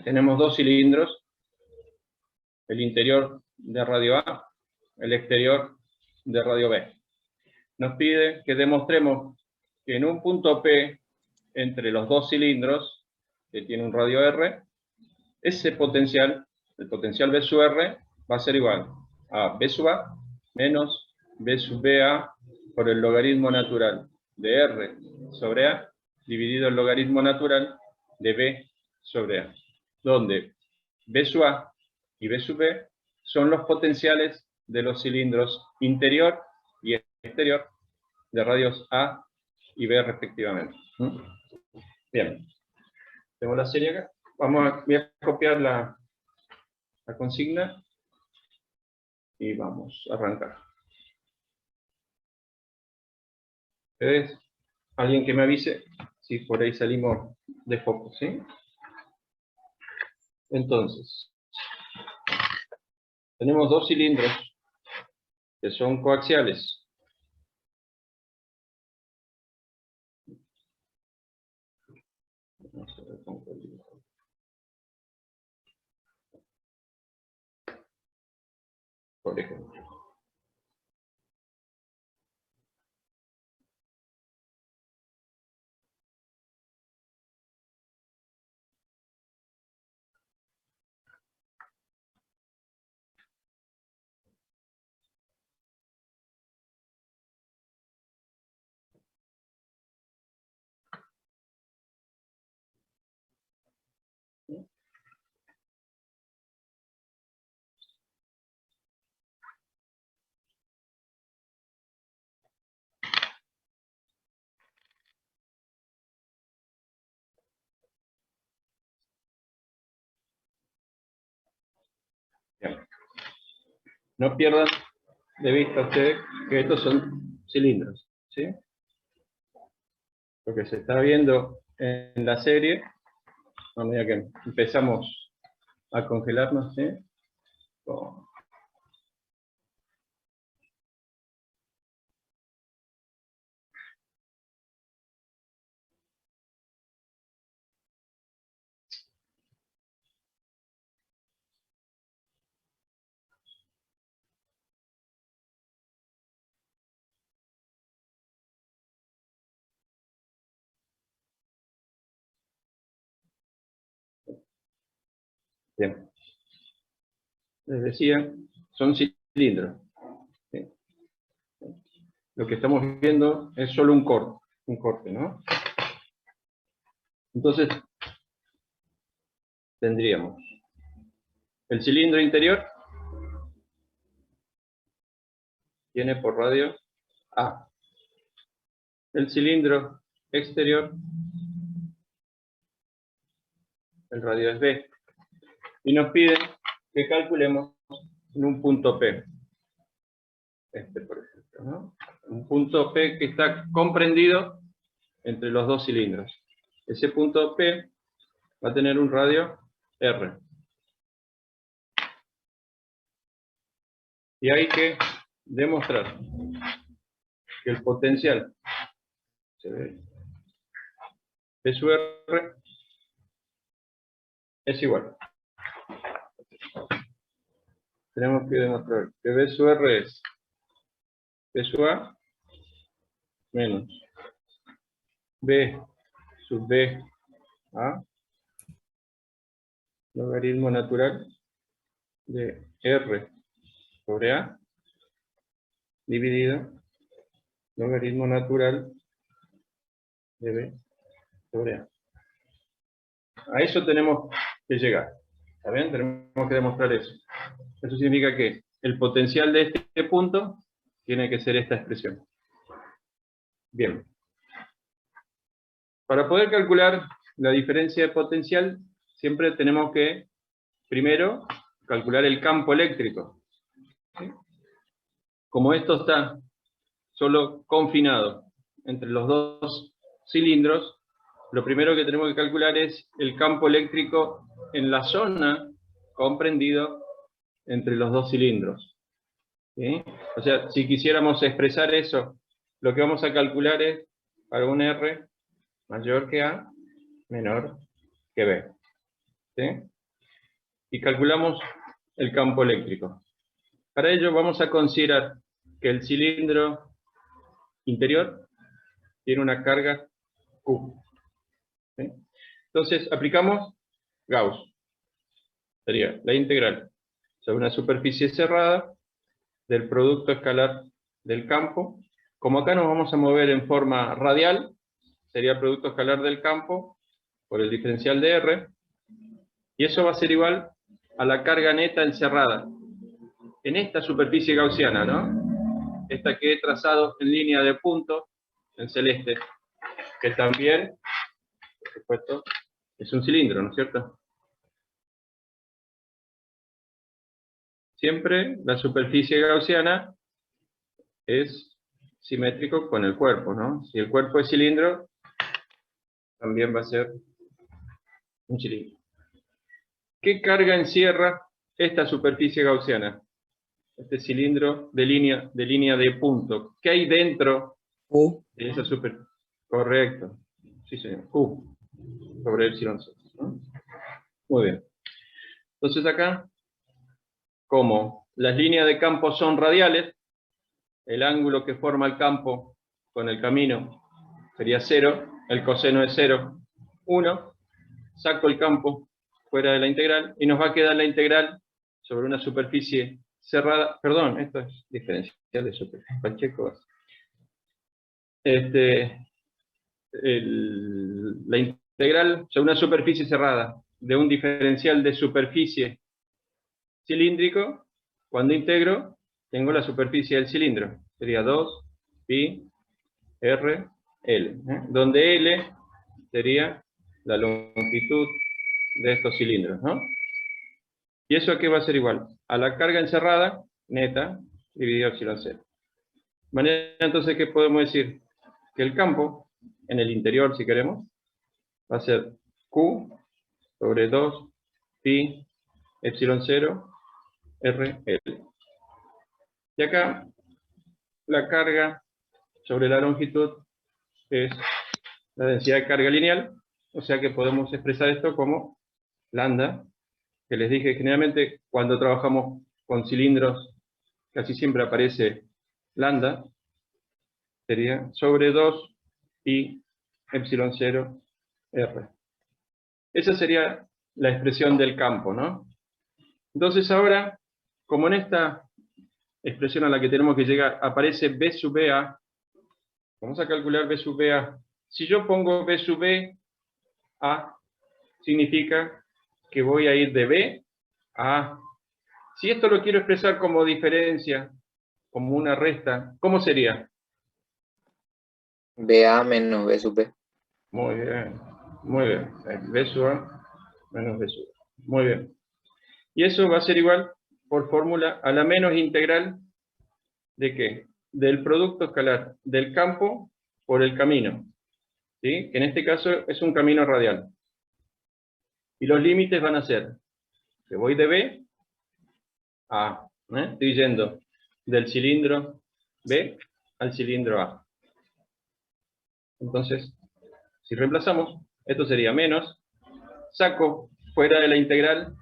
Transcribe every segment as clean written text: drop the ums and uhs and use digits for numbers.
Tenemos dos cilindros, el interior de radio A, el exterior de radio B. Nos pide que demostremos que en un punto P, entre los dos cilindros, que tiene un radio R, ese potencial, el potencial B sub R, va a ser igual a B sub A menos B sub BA por el logaritmo natural de R sobre A dividido el logaritmo natural de B sobre A, donde B sub A y B sub B son los potenciales de los cilindros interior y exterior de radios A y B respectivamente. Bien, tengo la serie acá. Voy a copiar la consigna y vamos a arrancar. ¿Ves? Alguien que me avise si por ahí salimos de foco, ¿sí? Entonces, tenemos dos cilindros que son coaxiales. Vamos a ver cómo fue el dibujo. Por ejemplo. Bien. No pierdan de vista ustedes que estos son cilindros, ¿sí? Lo que se está viendo en la serie, a medida que empezamos a congelarnos, ¿sí? Bien. Les decía, son cilindros. ¿Sí? Lo que estamos viendo es solo un corte, ¿no? Entonces, tendríamos el cilindro interior, tiene por radio A. El cilindro exterior, el radio es B. Y nos pide que calculemos en un punto P. Por ejemplo, ¿no? Un punto P que está comprendido entre los dos cilindros. Ese punto P va a tener un radio R. Y hay que demostrar que el potencial P sub R es igual. Tenemos que demostrar que B sub R es P sub A menos B sub B A logaritmo natural de R sobre A dividido logaritmo natural de B sobre A. A eso tenemos que llegar. ¿Está bien? Tenemos que demostrar eso. Eso significa que el potencial de este punto tiene que ser esta expresión. Bien. Para poder calcular la diferencia de potencial, siempre tenemos que, primero, calcular el campo eléctrico. ¿Sí? Como esto está solo confinado entre los dos cilindros, lo primero que tenemos que calcular es el campo eléctrico en la zona comprendido entre los dos cilindros. ¿Sí? O sea, si quisiéramos expresar eso, lo que vamos a calcular es para un R mayor que A, menor que B. ¿sí? Y calculamos el campo eléctrico. Para ello vamos a considerar que el cilindro interior tiene una carga Q, ¿sí? Entonces aplicamos Gauss. Sería la integral sobre una superficie cerrada del producto escalar del campo. Como acá nos vamos a mover en forma radial, sería producto escalar del campo por el diferencial de R, y eso va a ser igual a la carga neta encerrada en esta superficie gaussiana, ¿no? Esta que he trazado en línea de punto, en celeste, que también, por supuesto, es un cilindro, ¿no es cierto? Siempre la superficie gaussiana es simétrico con el cuerpo, ¿no? Si el cuerpo es cilindro, también va a ser un cilindro. ¿Qué carga encierra esta superficie gaussiana? Este cilindro de línea de punto. ¿Qué hay dentro de esa superficie? Correcto. Sí, señor. Q sobre epsilon 0, ¿no? Muy bien. Entonces acá, como las líneas de campo son radiales, el ángulo que forma el campo con el camino sería 0, el coseno es 0, 1, saco el campo fuera de la integral y nos va a quedar la integral sobre una superficie cerrada. Perdón, esto es diferencial de superficie. Pacheco. La integral sobre una superficie cerrada de un diferencial de superficie cilíndrico, cuando integro, tengo la superficie del cilindro. Sería 2 pi r L, donde L sería la longitud de estos cilindros, ¿no? ¿Y eso a qué va a ser igual? A la carga encerrada, neta, dividido epsilon 0. De manera entonces que podemos decir que el campo, en el interior si queremos, va a ser Q sobre 2 pi epsilon 0 r L. Y acá la carga sobre la longitud es la densidad de carga lineal, o sea que podemos expresar esto como lambda, que les dije generalmente cuando trabajamos con cilindros casi siempre aparece lambda, sería sobre 2 pi epsilon 0 r. Esa sería la expresión del campo, ¿no? Entonces ahora, como en esta expresión a la que tenemos que llegar aparece B sub BA, vamos a calcular B sub BA. Si yo pongo B sub B, A significa que voy a ir de B a A. Si esto lo quiero expresar como diferencia, como una resta, ¿cómo sería? BA menos B sub B. Muy bien, muy bien. B sub A menos B sub A. Muy bien. Y eso va a ser igual, por fórmula, a la menos integral ¿de qué? Del producto escalar del campo por el camino, ¿sí? Que en este caso es un camino radial. Y los límites van a ser que voy de B a A. Estoy yendo del cilindro B al cilindro A. Entonces, si reemplazamos, esto sería menos, saco fuera de la integral,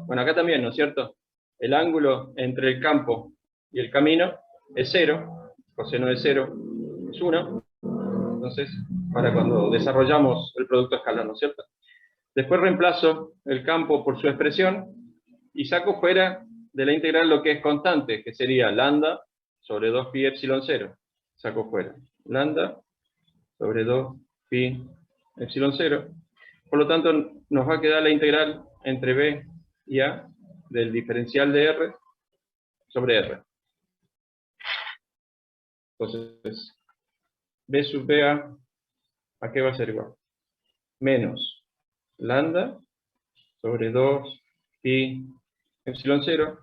bueno, acá también, ¿no es cierto? El ángulo entre el campo y el camino es 0, coseno de 0 es 1, entonces, para cuando desarrollamos el producto escalar, ¿no es cierto? Después reemplazo el campo por su expresión y saco fuera de la integral lo que es constante, que sería lambda sobre 2 pi epsilon 0. Saco fuera lambda sobre 2 pi epsilon 0. Por lo tanto, nos va a quedar la integral entre b y a del diferencial de r sobre r. Entonces, b sub ba, ¿a qué va a ser igual? Menos lambda sobre 2 pi epsilon 0.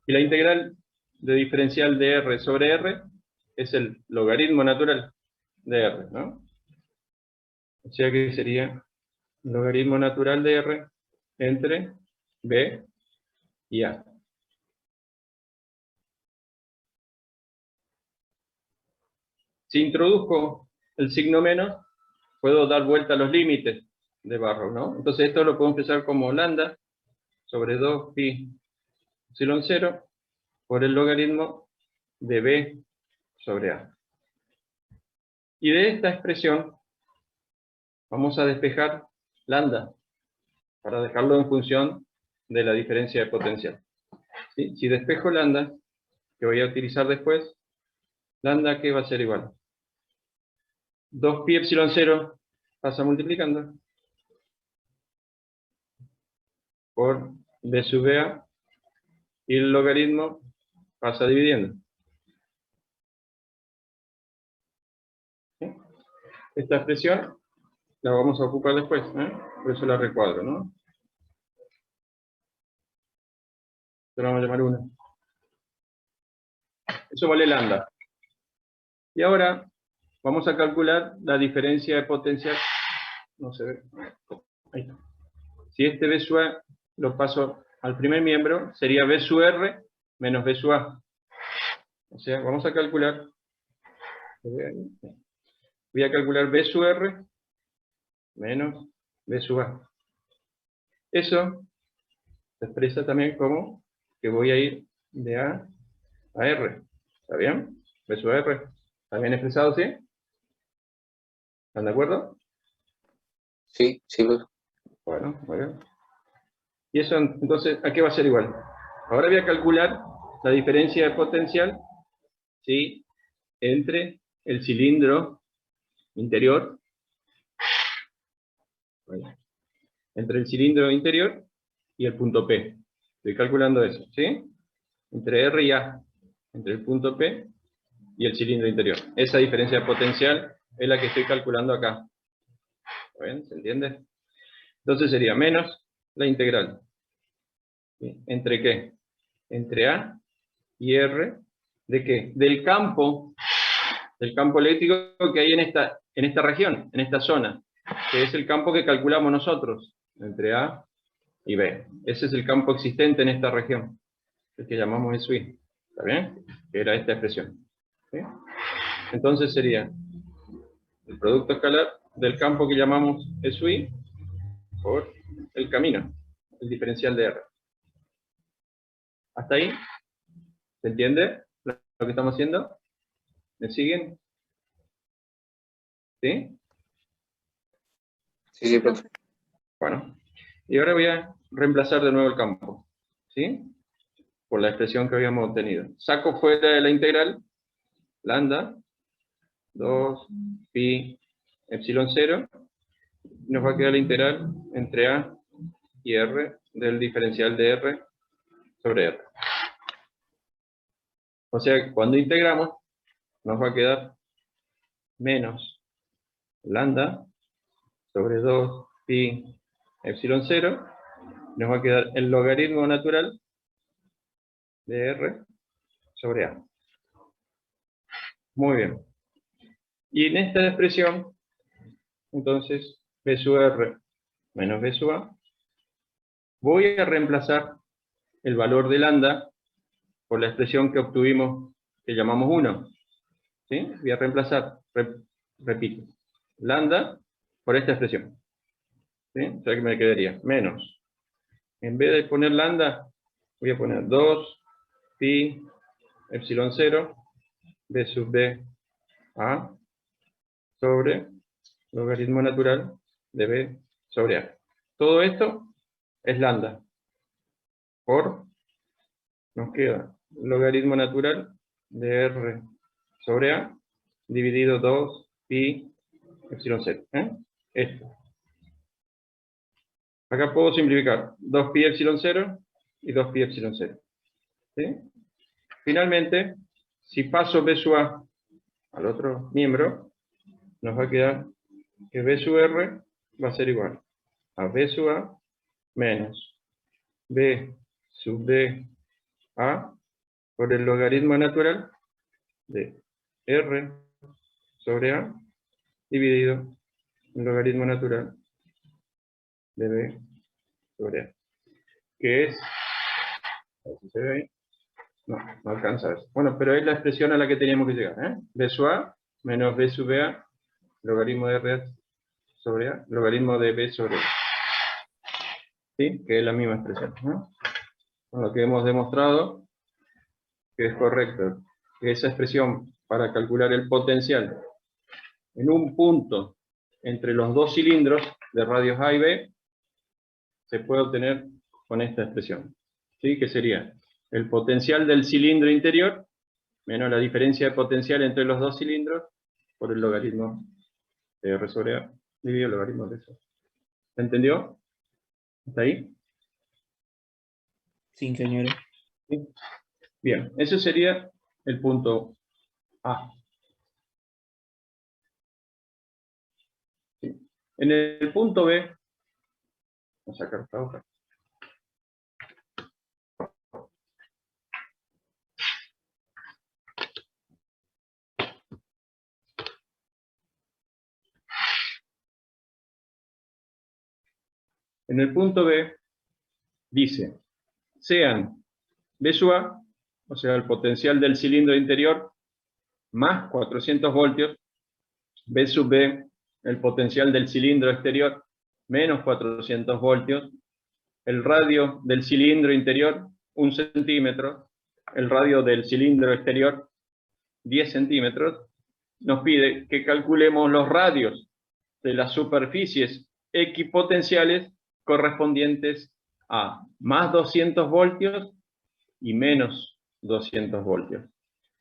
Y la integral de diferencial de r sobre r es el logaritmo natural de r, ¿no? O sea que sería logaritmo natural de r entre b y a. Si introduzco el signo menos, puedo dar vuelta a los límites. de Barrow, ¿no? Entonces esto lo podemos expresar como lambda sobre 2 pi epsilon 0 por el logaritmo de b sobre a. Y de esta expresión vamos a despejar lambda para dejarlo en función de la diferencia de potencial. ¿Sí? Si despejo lambda, que voy a utilizar después, lambda que va a ser igual. 2 pi epsilon 0 pasa multiplicando por b sub a y el logaritmo pasa dividiendo. ¿Sí? Esta expresión la vamos a ocupar después, ¿eh? Por eso la recuadro, ¿no? Esto lo vamos a llamar 1. Eso vale lambda. Y ahora vamos a calcular la diferencia de potencial. No se ve. Ahí está. Si este B sub A lo paso al primer miembro, sería B sub R menos B sub A. O sea, vamos a calcular. Voy a calcular B sub R menos B sub A. Eso se expresa también como que voy a ir de A a R. ¿Está bien? B sub R. ¿Está bien expresado, sí? ¿Están de acuerdo? Sí, sí. Bueno, muy bien. Y eso, entonces, ¿a qué va a ser igual? Ahora voy a calcular la diferencia de potencial, ¿sí?, entre el cilindro interior, entre el cilindro interior y el punto P. Estoy calculando eso, ¿sí? Entre R y A, entre el punto P y el cilindro interior. Esa diferencia de potencial es la que estoy calculando acá. ¿Bien? ¿Se entiende? Entonces sería menos la integral. ¿Sí? ¿Entre qué? Entre A y R. ¿De qué? Del campo eléctrico que hay en esta región, en esta zona, que es el campo que calculamos nosotros, entre A y B. Ese es el campo existente en esta región, el que llamamos SUI. ¿Está bien? Que era esta expresión. ¿Sí? Entonces sería el producto escalar del campo que llamamos SUI por el camino, el diferencial de R. ¿Hasta ahí? ¿Se entiende lo que estamos haciendo? ¿Me siguen? ¿Sí? Sí, profe. Bueno, y ahora voy a reemplazar de nuevo el campo, ¿sí? Por la expresión que habíamos obtenido. Saco fuera de la integral, lambda, 2 pi epsilon 0, nos va a quedar la integral entre A y R del diferencial de R sobre R. O sea, cuando integramos, nos va a quedar menos lambda sobre 2 pi epsilon 0, nos va a quedar el logaritmo natural de R sobre A. Muy bien. Y en esta expresión, entonces, B sub R menos B sub A, voy a reemplazar el valor de lambda por la expresión que obtuvimos, que llamamos 1. ¿Sí? Voy a reemplazar, repito, lambda por esta expresión. ¿Sí? O sea que me quedaría menos. En vez de poner lambda, voy a poner 2 pi epsilon 0 B sub B A sobre logaritmo natural de B sobre A. Todo esto es lambda. Nos queda logaritmo natural de R sobre A dividido 2 pi epsilon 0. Esto. Acá puedo simplificar 2 pi epsilon 0 y 2 pi epsilon 0. ¿Sí? Finalmente, si paso B sub A al otro miembro, nos va a quedar que B sub R va a ser igual a B sub A menos B sub D A por el logaritmo natural de R sobre A dividido el logaritmo natural de B sobre A. Que es, a ver si se ve ahí, no alcanza a ver. Bueno, pero es la expresión a la que teníamos que llegar. B sub A menos B sub A, logaritmo de R sobre A, logaritmo de B sobre A. ¿Sí? Que es la misma expresión, ¿no? Con lo que hemos demostrado que es correcto, que esa expresión para calcular el potencial en un punto entre los dos cilindros de radios A y B se puede obtener con esta expresión, ¿sí? Que sería el potencial del cilindro interior menos la diferencia de potencial entre los dos cilindros por el logaritmo de R sobre A dividido el logaritmo de eso. ¿Se entendió? ¿Hasta ahí? Sí, ingeniero. ¿Sí? Bien, ese sería el punto A. ¿Sí? En el punto B, vamos a sacar esta hoja. En el punto B dice, sean B sub A, o sea, el potencial del cilindro interior, más 400 voltios, B sub B, el potencial del cilindro exterior, menos 400 voltios, el radio del cilindro interior, 1 centímetro, el radio del cilindro exterior, 10 centímetros, nos pide que calculemos los radios de las superficies equipotenciales correspondientes a más 200 voltios y menos 200 voltios.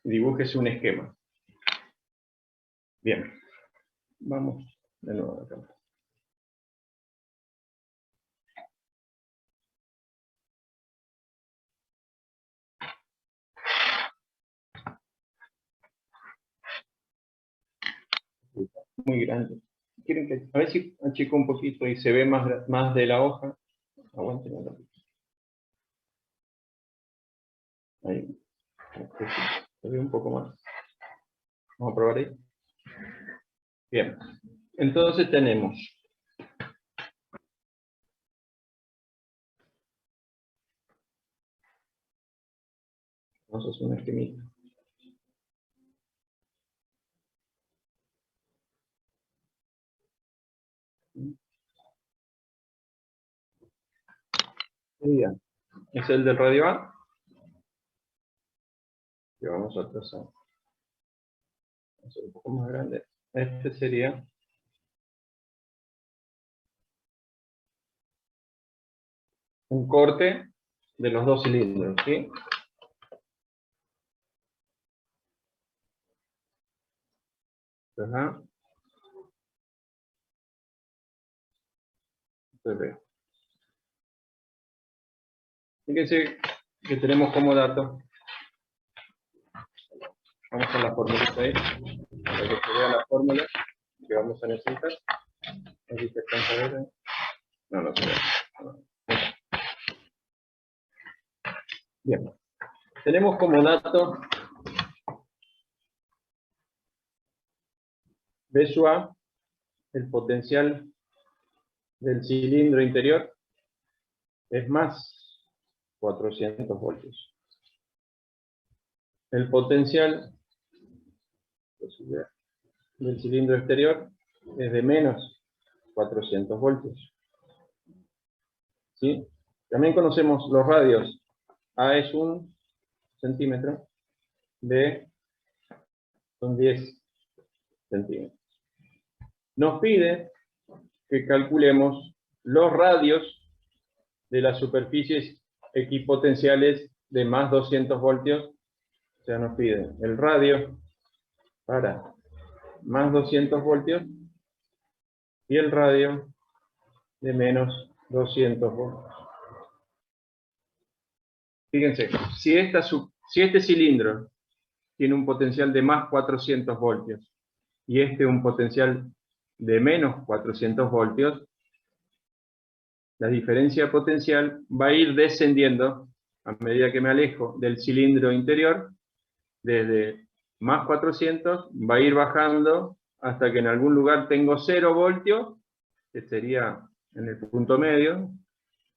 Dibújese un esquema. Bien, vamos de nuevo acá. Muy grande. ¿Quieren que, a ver si achico un poquito y se ve más de la hoja? Aguanten un ratito. Ahí. Se ve un poco más. Vamos a probar ahí. Bien. Entonces tenemos vamos a hacer un esquemita. Sería, es el del radio A. Que vamos a trazar. Vamos a hacer un poco más grande. Este sería un corte de los dos cilindros, ¿sí? Ajá. Fíjense que tenemos como dato. Vamos a la fórmula ahí, para que se vea la fórmula que vamos a necesitar. Así que alcanza a ver. No, no se ve. No. Bien. Tenemos como dato B sub A, el potencial del cilindro interior es más 400 voltios. El potencial del cilindro exterior es de menos 400 voltios. ¿Sí? También conocemos los radios. A es 1 centímetro, B son 10 centímetros. Nos pide que calculemos los radios de las superficies equipotenciales de más 200 voltios. O sea, nos pide el radio para más 200 voltios y el radio de menos 200 voltios. Fíjense, si este cilindro tiene un potencial de más 400 voltios y este un potencial de menos 400 voltios, la diferencia potencial va a ir descendiendo a medida que me alejo del cilindro interior, desde más 400 va a ir bajando hasta que en algún lugar tengo 0 voltios, que sería en el punto medio,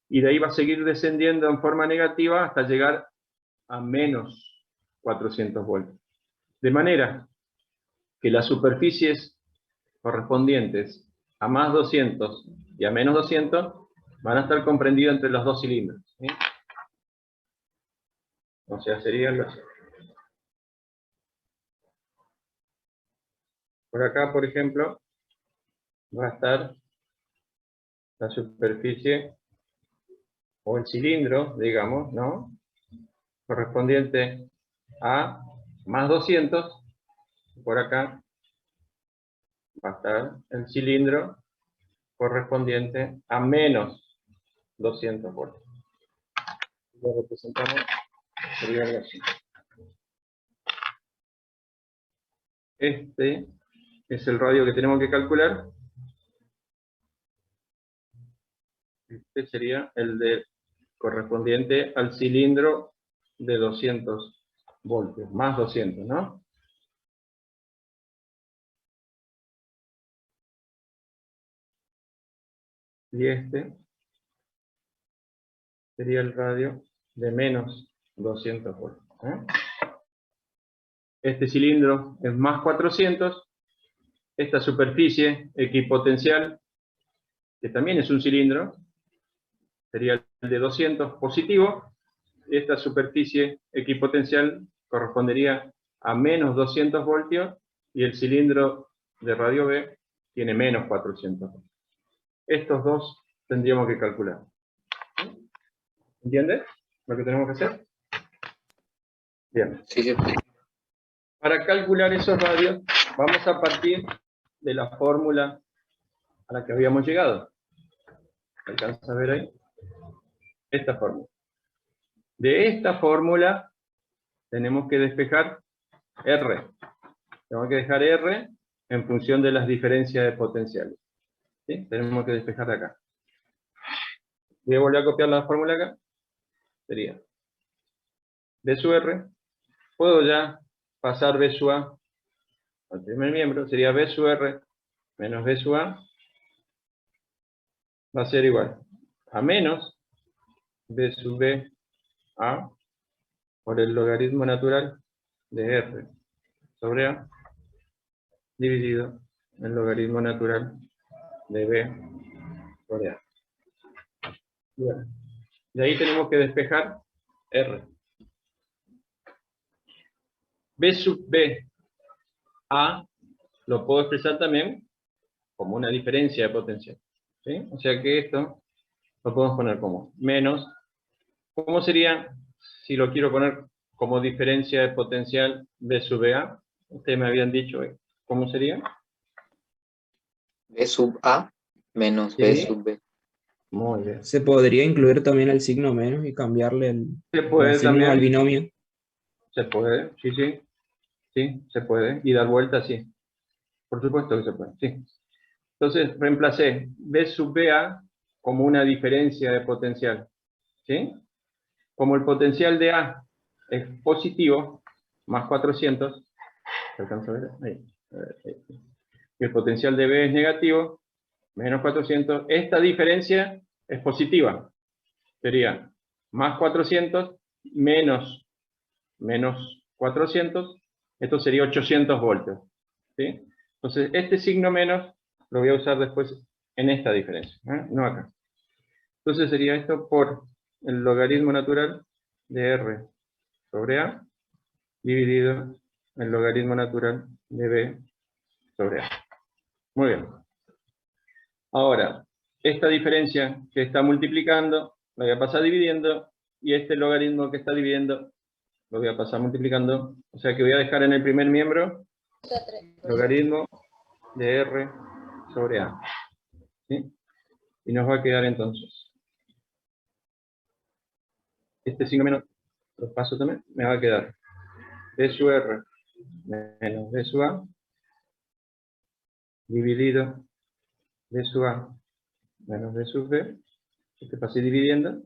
y de ahí va a seguir descendiendo en forma negativa hasta llegar a menos 400 voltios. De manera que las superficies correspondientes a más 200 y a menos 200 van a estar comprendidos entre los dos cilindros, ¿sí? O sea, sería algo así. Por acá, por ejemplo, va a estar la superficie o el cilindro, digamos, ¿no? Correspondiente a más 200. Por acá va a estar el cilindro correspondiente a menos 200 voltios. Lo representamos, sería algo así. Este es el radio que tenemos que calcular. Este sería el de correspondiente al cilindro de 200 voltios, más 200, ¿no? Y este sería el radio de menos 200 voltios, ¿eh? Este cilindro es más 400. Esta superficie equipotencial, que también es un cilindro, sería el de 200 positivo. Esta superficie equipotencial correspondería a menos 200 voltios y el cilindro de radio B tiene menos 400 voltios. Estos dos tendríamos que calcular. ¿Entiendes lo que tenemos que hacer? Bien. Sí, sí. Para calcular esos radios, vamos a partir de la fórmula a la que habíamos llegado. ¿Alcanza a ver ahí? Esta fórmula. De esta fórmula tenemos que despejar R. Tenemos que dejar R en función de las diferencias de potenciales. ¿Sí? Tenemos que despejar de acá. Voy a volver a copiar la fórmula acá. Sería B sub R. Puedo ya pasar B sub A al primer miembro. Sería B sub R menos B sub A. Va a ser igual a menos B sub B A por el logaritmo natural de R sobre A dividido el logaritmo natural de B sobre A. Bien. De ahí tenemos que despejar R. B sub B A lo puedo expresar también como una diferencia de potencial, ¿sí? O sea que esto lo podemos poner como menos. ¿Cómo sería si lo quiero poner como diferencia de potencial B sub A? Ustedes me habían dicho, ¿cómo sería? B sub A menos B Sí. sub B. Muy bien. Se podría incluir también el signo menos y cambiarle Se los puede signos al también. binomio. Se puede, sí, sí. Sí, se puede. Y dar vuelta, sí. Por supuesto que se puede, sí. Entonces, reemplacé B sub BA como una diferencia de potencial, ¿sí? Como el potencial de A es positivo, más 400, ¿se alcanza a ver? Ahí. Y el potencial de B es negativo, menos 400. Esta diferencia es positiva. Sería más 400 menos 400. Esto sería 800 voltios, ¿sí? Entonces, este signo menos lo voy a usar después en esta diferencia, ¿eh? No acá. Entonces sería esto por el logaritmo natural de R sobre A dividido el logaritmo natural de B sobre A. Muy bien. Ahora, esta diferencia que está multiplicando, la voy a pasar dividiendo, y este logaritmo que está dividiendo, lo voy a pasar multiplicando. O sea que voy a dejar en el primer miembro logaritmo de R sobre A. ¿Sí? Y nos va a quedar entonces este signo menos, lo paso también, me va a quedar B sub R menos B sub A dividido B sub A menos B sub B, que pasé dividiendo,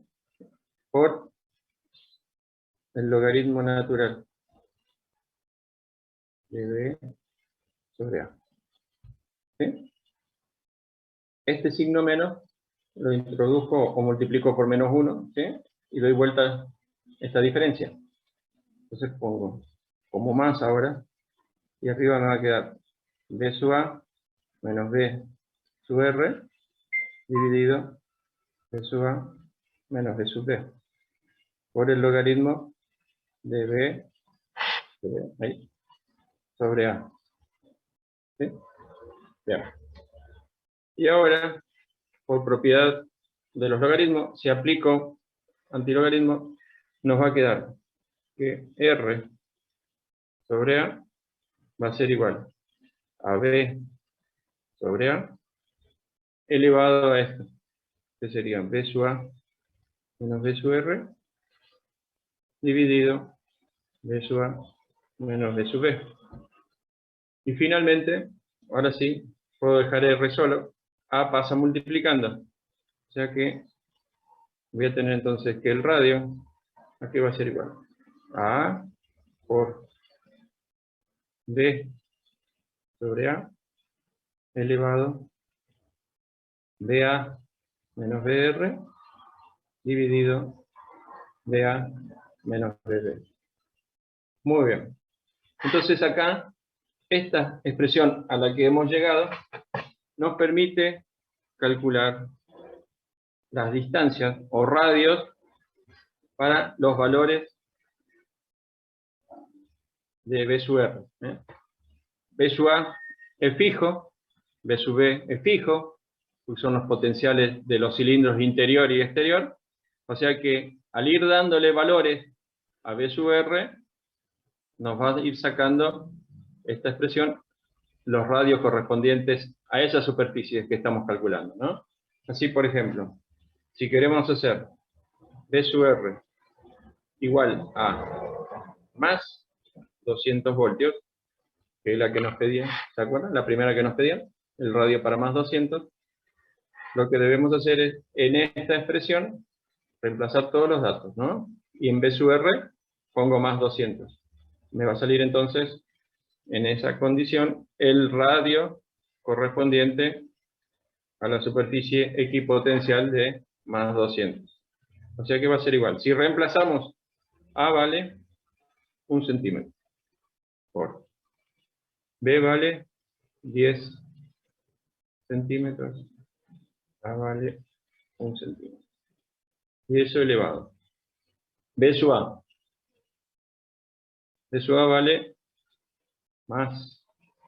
por el logaritmo natural de B sobre A. ¿Sí? Este signo menos lo introdujo o multiplico por menos 1, ¿sí? Y doy vuelta a esta diferencia. Entonces pongo como más ahora, y arriba me va a quedar B sub A menos B sub R dividido B sub A menos B sub B por el logaritmo de B ahí, sobre A. ¿Sí? Bien. Y ahora, por propiedad de los logaritmos, si aplico antilogaritmo, nos va a quedar que R sobre A va a ser igual a B sobre A elevado a esto, que sería B sub A menos B sub R dividido B sub A menos B sub B. Y finalmente, ahora sí, puedo dejar R solo, A pasa multiplicando. O sea que voy a tener entonces que el radio, aquí va a ser igual a A por B sobre A elevado BA menos BR dividido BA menos BB. Muy bien. Entonces acá, esta expresión a la que hemos llegado nos permite calcular las distancias o radios para los valores de B sub R. B sub A es fijo, B sub B es fijo, porque son los potenciales de los cilindros interior y exterior. O sea que al ir dándole valores a B sub R, nos va a ir sacando esta expresión los radios correspondientes a esas superficies que estamos calculando, ¿no? Así, por ejemplo, si queremos hacer B sub R igual a más 200 voltios, que es la que nos pedían, ¿se acuerdan? La primera que nos pedían, el radio para más 200, lo que debemos hacer es, en esta expresión, reemplazar todos los datos, ¿no? Y en B sub R pongo más 200. Me va a salir entonces, en esa condición, el radio correspondiente a la superficie equipotencial de más 200. O sea que va a ser igual. Si reemplazamos, A vale 1 centímetro por B vale 10 centímetros, A vale 1 centímetro. Y eso elevado. B sub A. B sub A vale más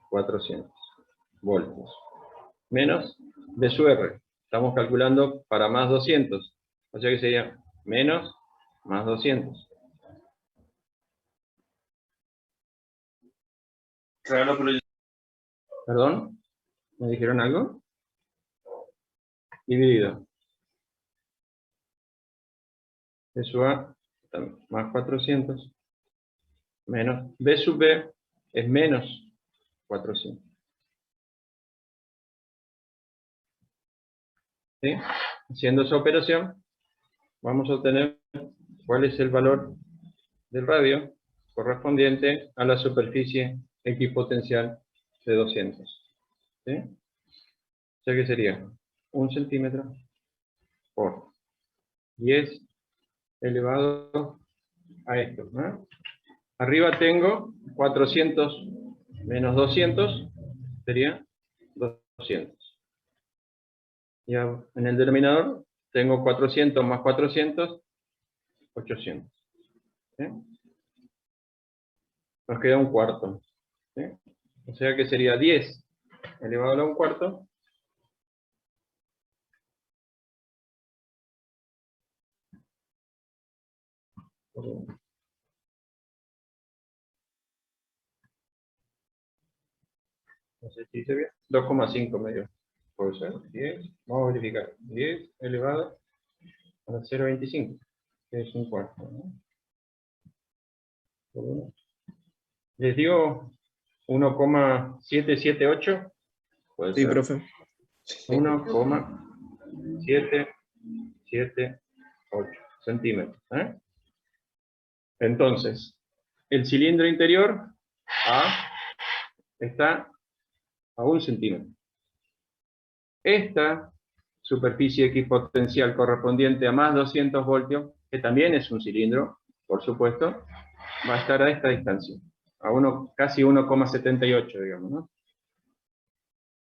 400 voltios. Menos B sub R. Estamos calculando para más 200. O sea que sería menos más 200. ¿Perdón? ¿Me dijeron algo? Dividido. B sub A más 400 menos B sub B es menos 400. ¿Sí? Haciendo esa operación, vamos a obtener cuál es el valor del radio correspondiente a la superficie equipotencial de 200. ¿Sí? O sea que sería 1 centímetro por 10 elevado a esto, ¿no? Arriba tengo 400 menos 200, sería 200. Y en el denominador tengo 400 más 400, 800. ¿Sí? Nos queda un cuarto. ¿Sí? O sea que sería 10 elevado a un cuarto. No sé si dice bien. 2,5 medio. Puede ser. 10. Vamos a verificar. 10 elevado a 0,25. Que es un cuarto, ¿no? ¿Les dio 1,778? Puede Sí, ser. profe. 1,778 centímetros. Entonces, el cilindro interior A está a 1 centímetro. Esta superficie equipotencial correspondiente a más 200 voltios, que también es un cilindro, por supuesto, va a estar a esta distancia, a casi 1,78, digamos, ¿no?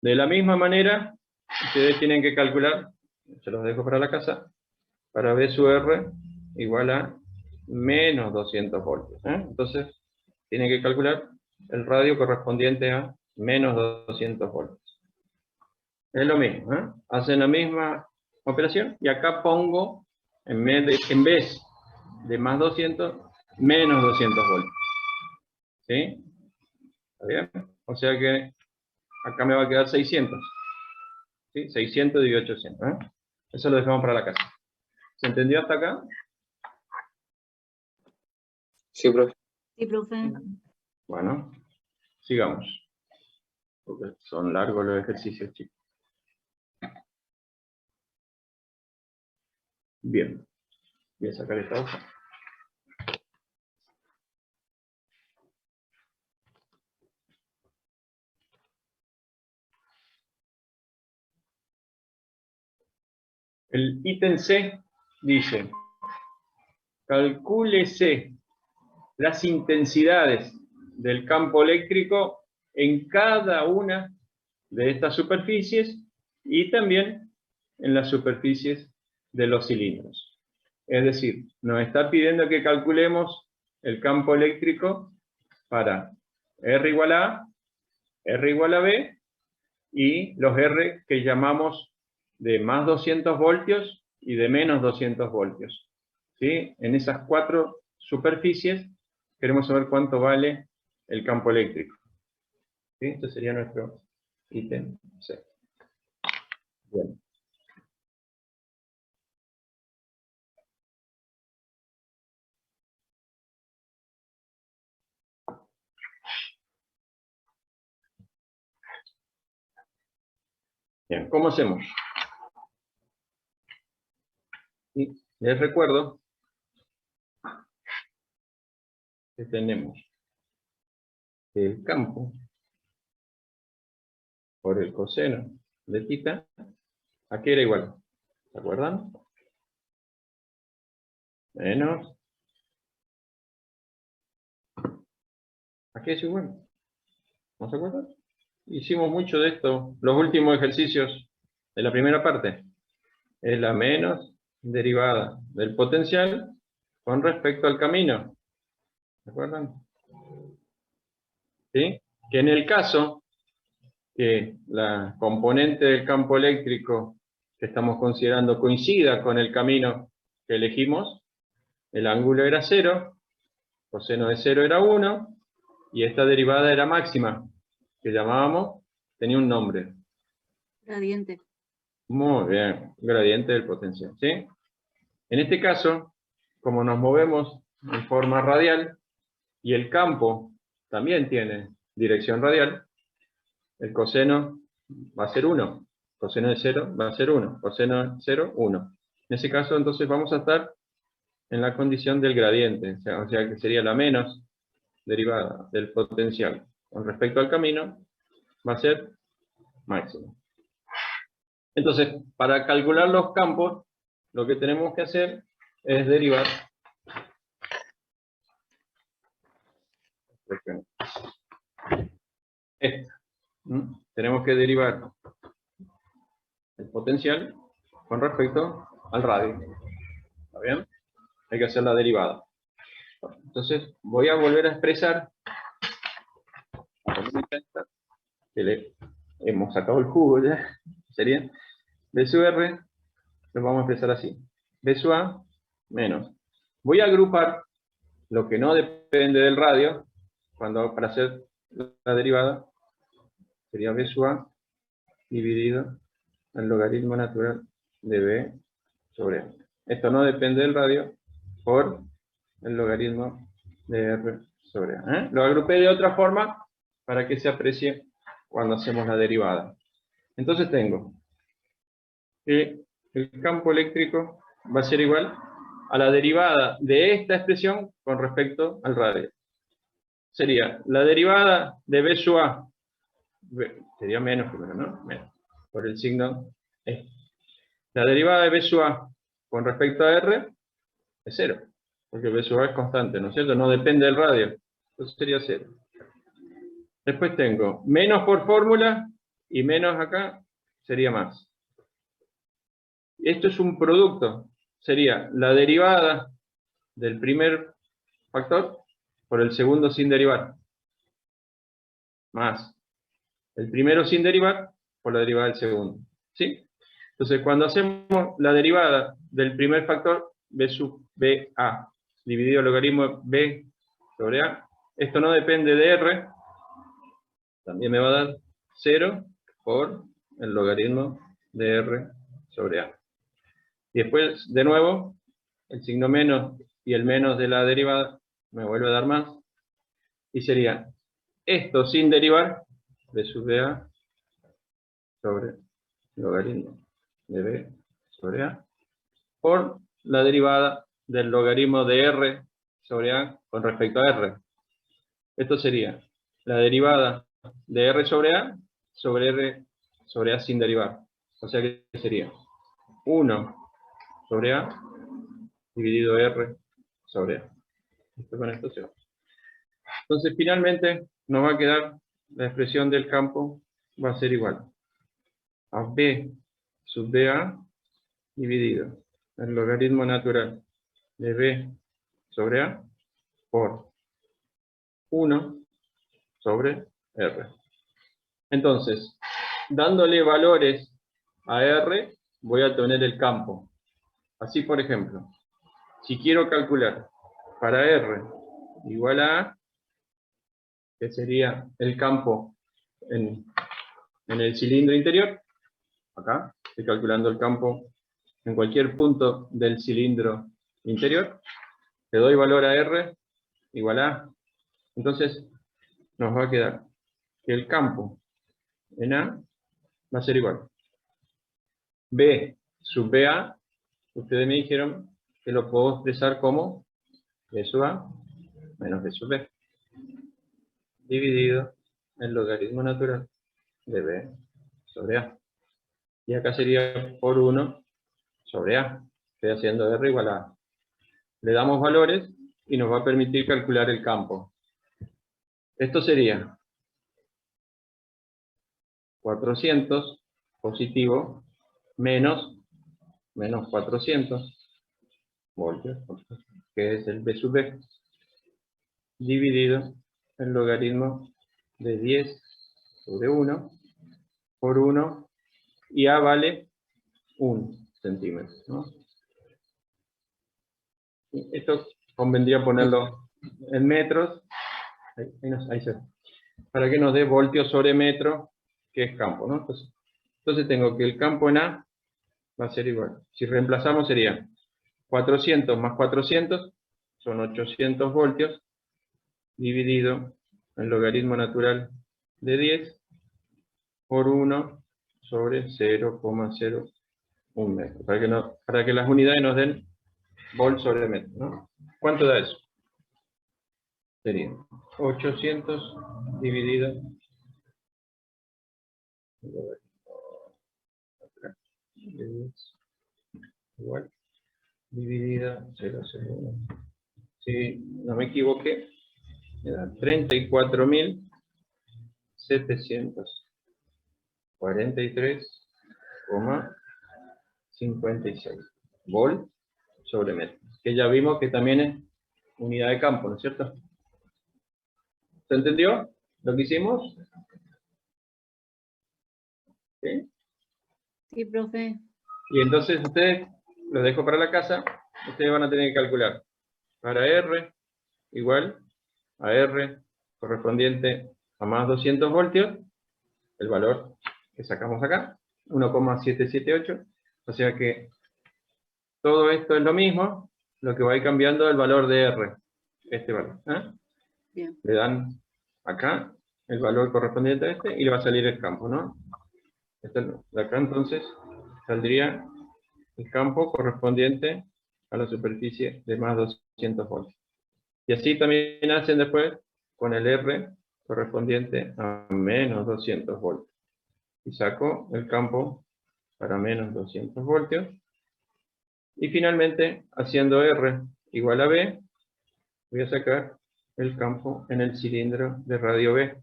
De la misma manera, ustedes tienen que calcular, se los dejo para la casa, para B sub R igual a menos 200 voltios. Entonces, tienen que calcular el radio correspondiente a menos 200 voltios. Es lo mismo, hacen la misma operación y acá pongo, en vez de más 200, menos 200 voltios. ¿Sí? ¿Está bien? O sea que acá me va a quedar 600. ¿Sí? 600 dividido 800. Eso lo dejamos para la casa. ¿Se entendió hasta acá? Sí, profe. Sí, profe. Bueno, sigamos. Porque son largos los ejercicios, chicos. Bien. Voy a sacar esta hoja. El ítem C dice, calcúlese las intensidades del campo eléctrico en cada una de estas superficies y también en las superficies de los cilindros. Es decir, nos está pidiendo que calculemos el campo eléctrico para R igual a A, R igual a B y los R que llamamos de más 200 voltios y de menos 200 voltios. ¿Sí? En esas 4 superficies queremos saber cuánto vale el campo eléctrico. ¿Sí? Este sería nuestro ítem C. Bien. Bien, ¿cómo hacemos? Y les recuerdo que tenemos el campo por el coseno de θ, aquí era igual, ¿se acuerdan? Menos, aquí es igual, ¿no se acuerdan? Hicimos mucho de esto, los últimos ejercicios de la primera parte, es la menos derivada del potencial con respecto al camino, ¿se acuerdan? ¿Sí? Que en el caso que la componente del campo eléctrico que estamos considerando coincida con el camino que elegimos, el ángulo era 0, coseno de 0 era 1, y esta derivada era máxima, que llamábamos, tenía un nombre. Gradiente. Muy bien, gradiente del potencial, ¿sí? En este caso, como nos movemos en forma radial, y el campo también tiene dirección radial, el coseno va a ser 1, coseno de 0 va a ser 1, coseno de 0, 1. En ese caso, entonces, vamos a estar en la condición del gradiente, o sea que sería la menos derivada del potencial con respecto al camino, va a ser máximo. Entonces, para calcular los campos, lo que tenemos que hacer es derivar esta. Tenemos que derivar el potencial con respecto al radio. ¿Está bien? Hay que hacer la derivada. Entonces, voy a volver a expresar que le hemos sacado el jugo ya. Sería B sub R, lo vamos a expresar así. B sub A menos. Voy a agrupar lo que no depende del radio, para hacer la derivada, sería B sub A dividido el logaritmo natural de B sobre R. Esto no depende del radio por el logaritmo de R sobre A. Lo agrupé de otra forma para que se aprecie cuando hacemos la derivada. Entonces tengo que el campo eléctrico va a ser igual a la derivada de esta expresión con respecto al radio. Sería la derivada de B sub A, sería menos primero, ¿no? Menos, por el signo E. La derivada de B sub A con respecto a R es 0, porque B sub A es constante, ¿no es cierto? No depende del radio, entonces sería 0. Después tengo menos por fórmula, y menos acá sería más. Esto es un producto. Sería la derivada del primer factor por el segundo sin derivar. Más el primero sin derivar por la derivada del segundo. ¿Sí? Entonces, cuando hacemos la derivada del primer factor, b sub ba, dividido el logaritmo b sobre a, esto no depende de r, también me va a dar 0 por el logaritmo de r sobre a. Y después, de nuevo, el signo menos y el menos de la derivada me vuelve a dar más. Y sería esto sin derivar, b sub ba sobre logaritmo de b sobre a, por la derivada del logaritmo de r sobre a con respecto a r. Esto sería la derivada de r sobre a sin derivar. O sea que sería 1 sobre a dividido r sobre a. Esto con esto se va. Entonces finalmente nos va a quedar la expresión del campo, va a ser igual a b sub ba dividido el logaritmo natural de b sobre a por 1 sobre r. Entonces, dándole valores a r, voy a obtener el campo. Así, por ejemplo, si quiero calcular para r igual a, que sería el campo en el cilindro interior, acá, estoy calculando el campo en cualquier punto del cilindro interior, le doy valor a r igual a, entonces nos va a quedar que el campo en a va a ser igual b sub ba, ustedes me dijeron que lo puedo expresar como b sub a menos b sub b, dividido el logaritmo natural de b sobre a. Y acá sería por 1 sobre a. Estoy haciendo r igual a. Le damos valores y nos va a permitir calcular el campo. Esto sería 400 positivo menos 400 voltios, que es el b sub b, dividido el logaritmo de 10 sobre 1 por 1, y a vale 1 centímetro, ¿no? Esto convendría ponerlo en metros, ahí se ve, para que nos dé voltios sobre metro, que es campo, ¿no? Entonces tengo que el campo en A va a ser igual. Si reemplazamos sería 400 más 400, son 800 voltios, dividido el logaritmo natural de 10 por 1 sobre 0,01 metro, para que las unidades nos den volt sobre metro, ¿no? ¿Cuánto da eso? Sería 800 dividido igual dividida 0,01. Si no me equivoqué, era 34.743,56 volt sobre metro. Que ya vimos que también es unidad de campo, ¿no es cierto? ¿Se entendió lo que hicimos? ¿Sí? Sí, profe. Y entonces ustedes, los dejo para la casa, ustedes van a tener que calcular para R igual a R correspondiente a más 200 voltios, el valor que sacamos acá, 1,778, o sea que todo esto es lo mismo, lo que va a ir cambiando es el valor de R, este valor. Bien. Le dan acá el valor correspondiente a este y le va a salir el campo, ¿no? De acá entonces saldría el campo correspondiente a la superficie de más 200 voltios. Y así también hacen después con el R correspondiente a menos 200 voltios. Y saco el campo para menos 200 voltios. Y finalmente, haciendo R igual a B, voy a sacar el campo en el cilindro de radio B.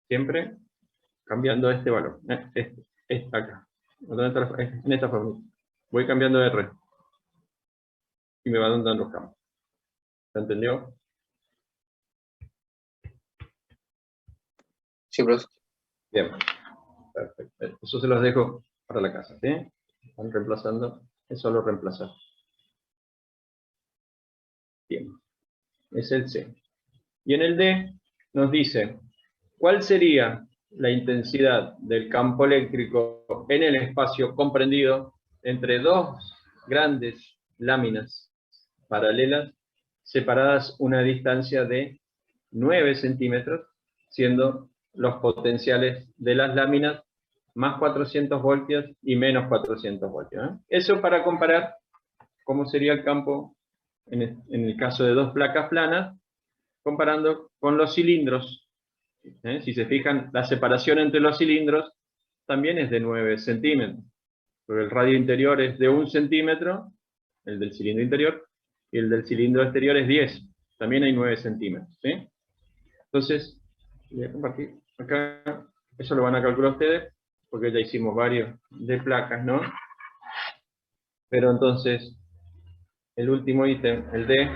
Siempre cambiando este valor, este acá. ¿Dónde está en esta forma? Voy cambiando de R. Y me van dando los campos. ¿Se entendió? Sí, profe. Bien. Perfecto. Eso se los dejo para la casa, ¿sí? Están reemplazando. Es solo reemplazar. Bien. Es el C. Y en el D nos dice, ¿cuál sería la intensidad del campo eléctrico en el espacio comprendido entre dos grandes láminas paralelas separadas una distancia de 9 centímetros, siendo los potenciales de las láminas más 400 voltios y menos 400 voltios, ¿eh? Eso para comparar cómo sería el campo en el caso de dos placas planas, comparando con los cilindros. Si se fijan, la separación entre los cilindros también es de 9 centímetros, porque el radio interior es de 1 centímetro, el del cilindro interior, y el del cilindro exterior es 10, también hay 9 centímetros, ¿sí? Entonces, voy a compartir acá, eso lo van a calcular ustedes, porque ya hicimos varios de placas, ¿no? Pero entonces, el último ítem, el D,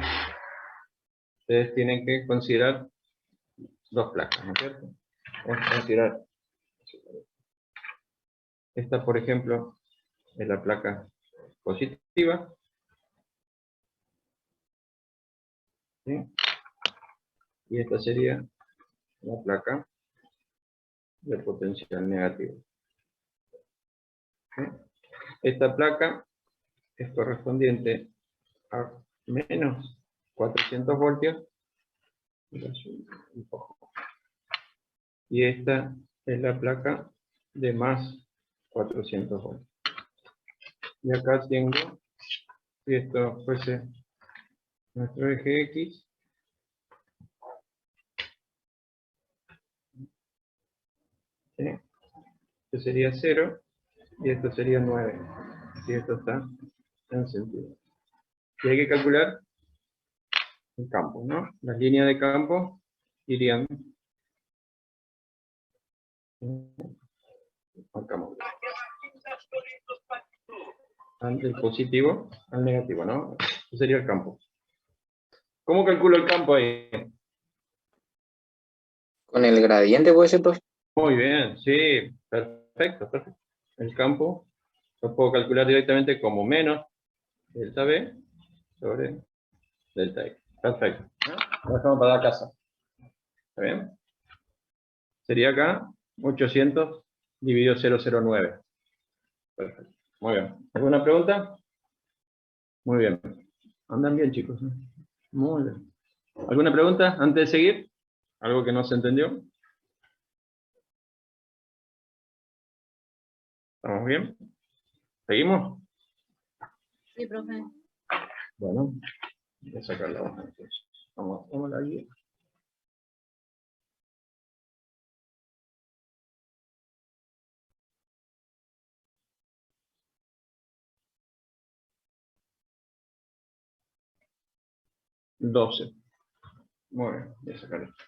ustedes tienen que considerar dos placas, ¿no es cierto? Vamos a considerar esta, por ejemplo, es la placa positiva, ¿sí? Y esta sería la placa de potencial negativo, ¿sí? Esta placa es correspondiente a menos 400 voltios, y esta es la placa de más 400 voltios. Y acá tengo, si esto fuese nuestro eje X, ¿sí? Esto sería 0 y esto sería 9, si esto está en sentido. Y hay que calcular el campo, ¿no? Las líneas de campo irían, marcamos, del positivo al negativo, ¿no? Ese sería el campo. ¿Cómo calculo el campo ahí? Con el gradiente puede ser, profe. Muy bien, sí, perfecto, perfecto. El campo lo puedo calcular directamente como menos delta B sobre delta X. Perfecto. ¿No? Lo dejamos para la casa. ¿Está bien? Sería acá 800 dividido 009. Perfecto. Muy bien. ¿Alguna pregunta? Muy bien. Andan bien, chicos. Muy bien. ¿Alguna pregunta antes de seguir? ¿Algo que no se entendió? ¿Estamos bien? ¿Seguimos? Sí, profe. Bueno, voy a sacar la hoja entonces. Vamos a la guía. $12. Muy bien, voy a sacar esto.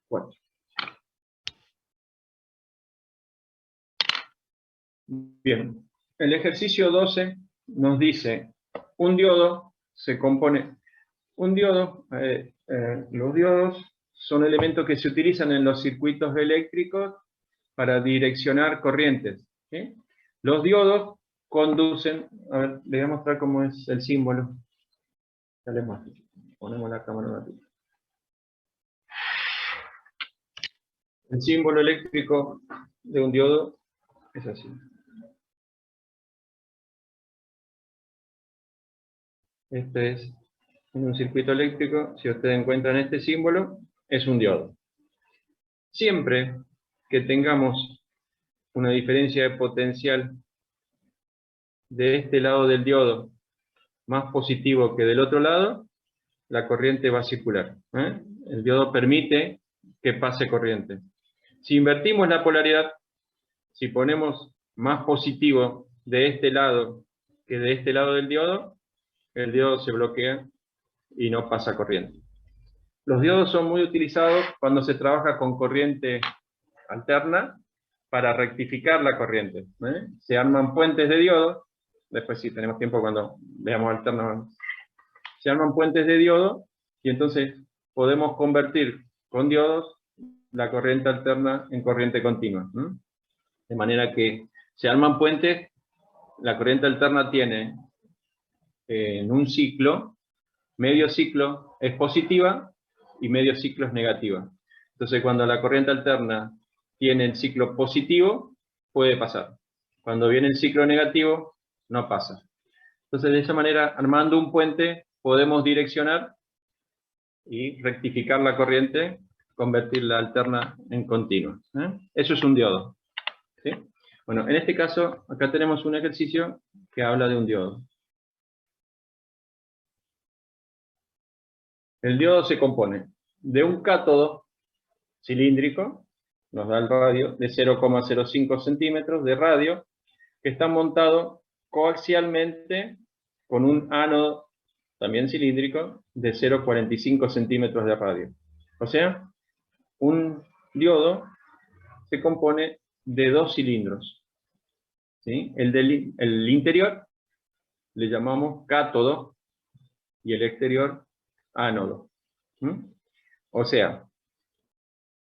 Bueno. Bien. El ejercicio 12 nos dice, un diodo se compone, los diodos son elementos que se utilizan en los circuitos eléctricos para direccionar corrientes, ¿sí? Los diodos conducen, a ver, le voy a mostrar cómo es el símbolo. Ya les muestro. Ponemos la cámara un ratito. El símbolo eléctrico de un diodo es así. Este es en un circuito eléctrico, si ustedes encuentran este símbolo, es un diodo. Siempre que tengamos una diferencia de potencial de este lado del diodo más positivo que del otro lado, la corriente va a circular. El diodo permite que pase corriente. Si invertimos la polaridad, si ponemos más positivo de este lado que de este lado del diodo, el diodo se bloquea y no pasa corriente. Los diodos son muy utilizados cuando se trabaja con corriente alterna para rectificar la corriente. Se arman puentes de diodo, después si tenemos tiempo cuando veamos alterna, se arman puentes de diodo y entonces podemos convertir con diodos la corriente alterna en corriente continua. De manera que se arman puentes, la corriente alterna tiene en un ciclo, medio ciclo es positiva y medio ciclo es negativa. Entonces cuando la corriente alterna tiene el ciclo positivo, puede pasar. Cuando viene el ciclo negativo, no pasa. Entonces de esa manera, armando un puente, podemos direccionar y rectificar la corriente, convertir la alterna en continua. Eso es un diodo. ¿Sí? Bueno, en este caso, acá tenemos un ejercicio que habla de un diodo. El diodo se compone de un cátodo cilíndrico, nos da el radio, de 0,05 centímetros de radio, que está montado coaxialmente con un ánodo, también cilíndrico, de 0,45 centímetros de radio. O sea, un diodo se compone de dos cilindros. ¿Sí? El interior le llamamos cátodo y el exterior ánodo. O sea,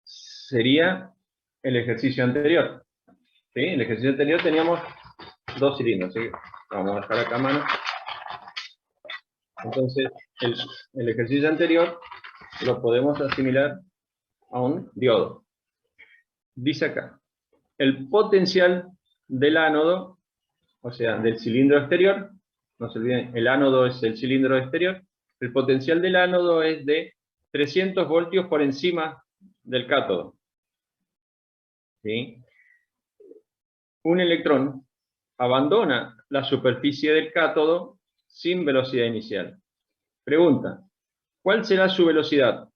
sería el ejercicio anterior. ¿Sí? En el ejercicio anterior teníamos dos cilindros. ¿Sí? Vamos a dejar acá a mano. Entonces, el ejercicio anterior lo podemos asimilar a un diodo. Dice acá, el potencial del ánodo, o sea, del cilindro exterior, no se olviden, el ánodo es el cilindro exterior, el potencial del ánodo es de 300 voltios por encima del cátodo. ¿Sí? Un electrón abandona la superficie del cátodo sin velocidad inicial. Pregunta, ¿cuál será su velocidad?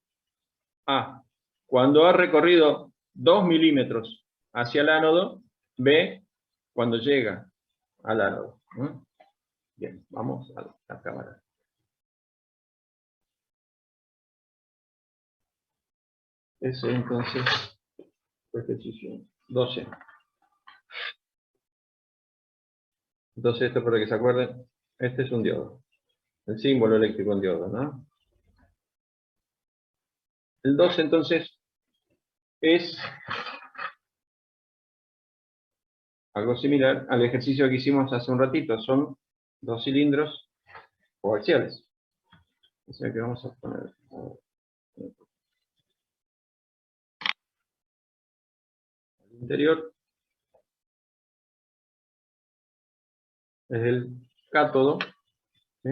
A, cuando ha recorrido 2 milímetros hacia el ánodo. B, cuando llega al ánodo. Bien, vamos a la cámara. Ese entonces, ejercicio 12. Entonces esto para que se acuerden, este es un diodo. El símbolo eléctrico en diodo, ¿no? El 12 entonces es algo similar al ejercicio que hicimos hace un ratito. Son dos cilindros coaxiales. O sea que vamos a poner... el interior es el cátodo. ¿Sí?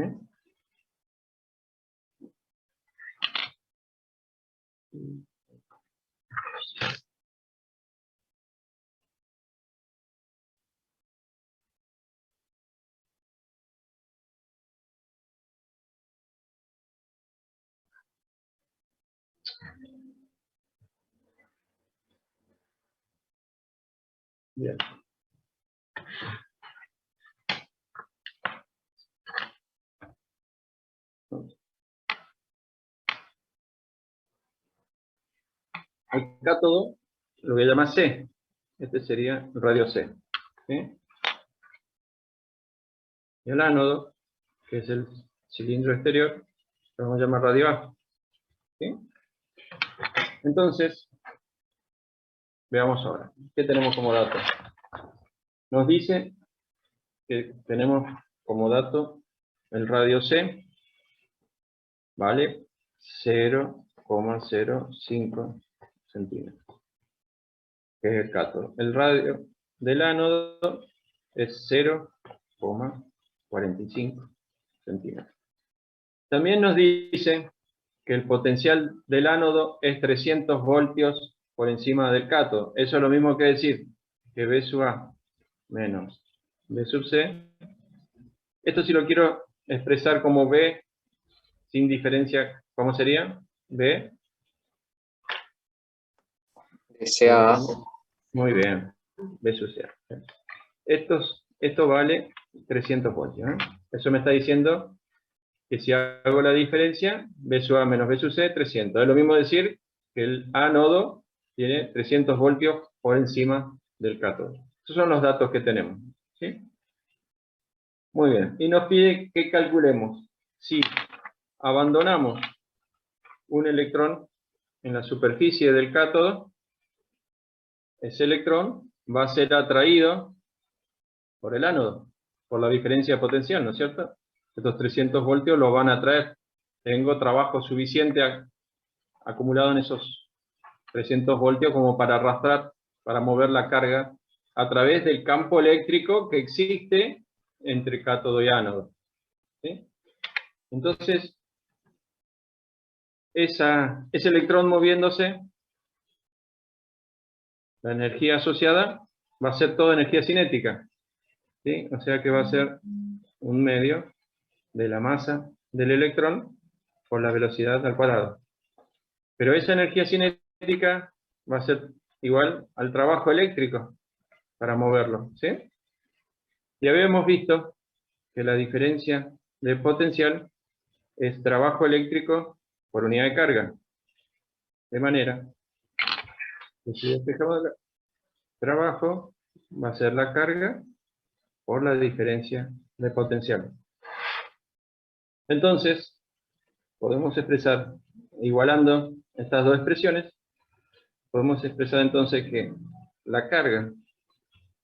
Bien. El cátodo lo voy a llamar C. Este sería el radio C. ¿Sí? Y el ánodo, que es el cilindro exterior, lo vamos a llamar radio A. ¿Sí? Entonces, veamos ahora. ¿Qué tenemos como dato? Nos dice que tenemos como dato el radio C, vale 0,05 centímetros, que es el cátodo. El radio del ánodo es 0,45 centímetros. También nos dice que el potencial del ánodo es 300 voltios por encima del cátodo. Eso es lo mismo que decir que B sub A menos B sub C. Esto si lo quiero expresar como B sin diferencia, ¿cómo sería? B. Sea Muy bien. B sub C. Esto vale 300 voltios. Eso me está diciendo que si hago la diferencia, B sub A menos B sub C, 300. Es lo mismo decir que el ánodo tiene 300 voltios por encima del cátodo. Esos son los datos que tenemos. ¿Sí? Muy bien. Y nos pide que calculemos si abandonamos un electrón en la superficie del cátodo, ese electrón va a ser atraído por el ánodo, por la diferencia de potencial, ¿no es cierto? Estos 300 voltios los van a atraer. Tengo trabajo suficiente acumulado en esos 300 voltios como para arrastrar, para mover la carga a través del campo eléctrico que existe entre cátodo y ánodo. ¿Sí? Entonces, ese electrón moviéndose, la energía asociada va a ser toda energía cinética. ¿Sí? O sea que va a ser un medio de la masa del electrón por la velocidad al cuadrado. Pero esa energía cinética va a ser igual al trabajo eléctrico para moverlo. ¿Sí? Y habíamos visto que la diferencia de potencial es trabajo eléctrico por unidad de carga. De manera que si despejamos el trabajo, va a ser la carga por la diferencia de potencial. Entonces, podemos expresar, igualando estas dos expresiones, podemos expresar entonces que la carga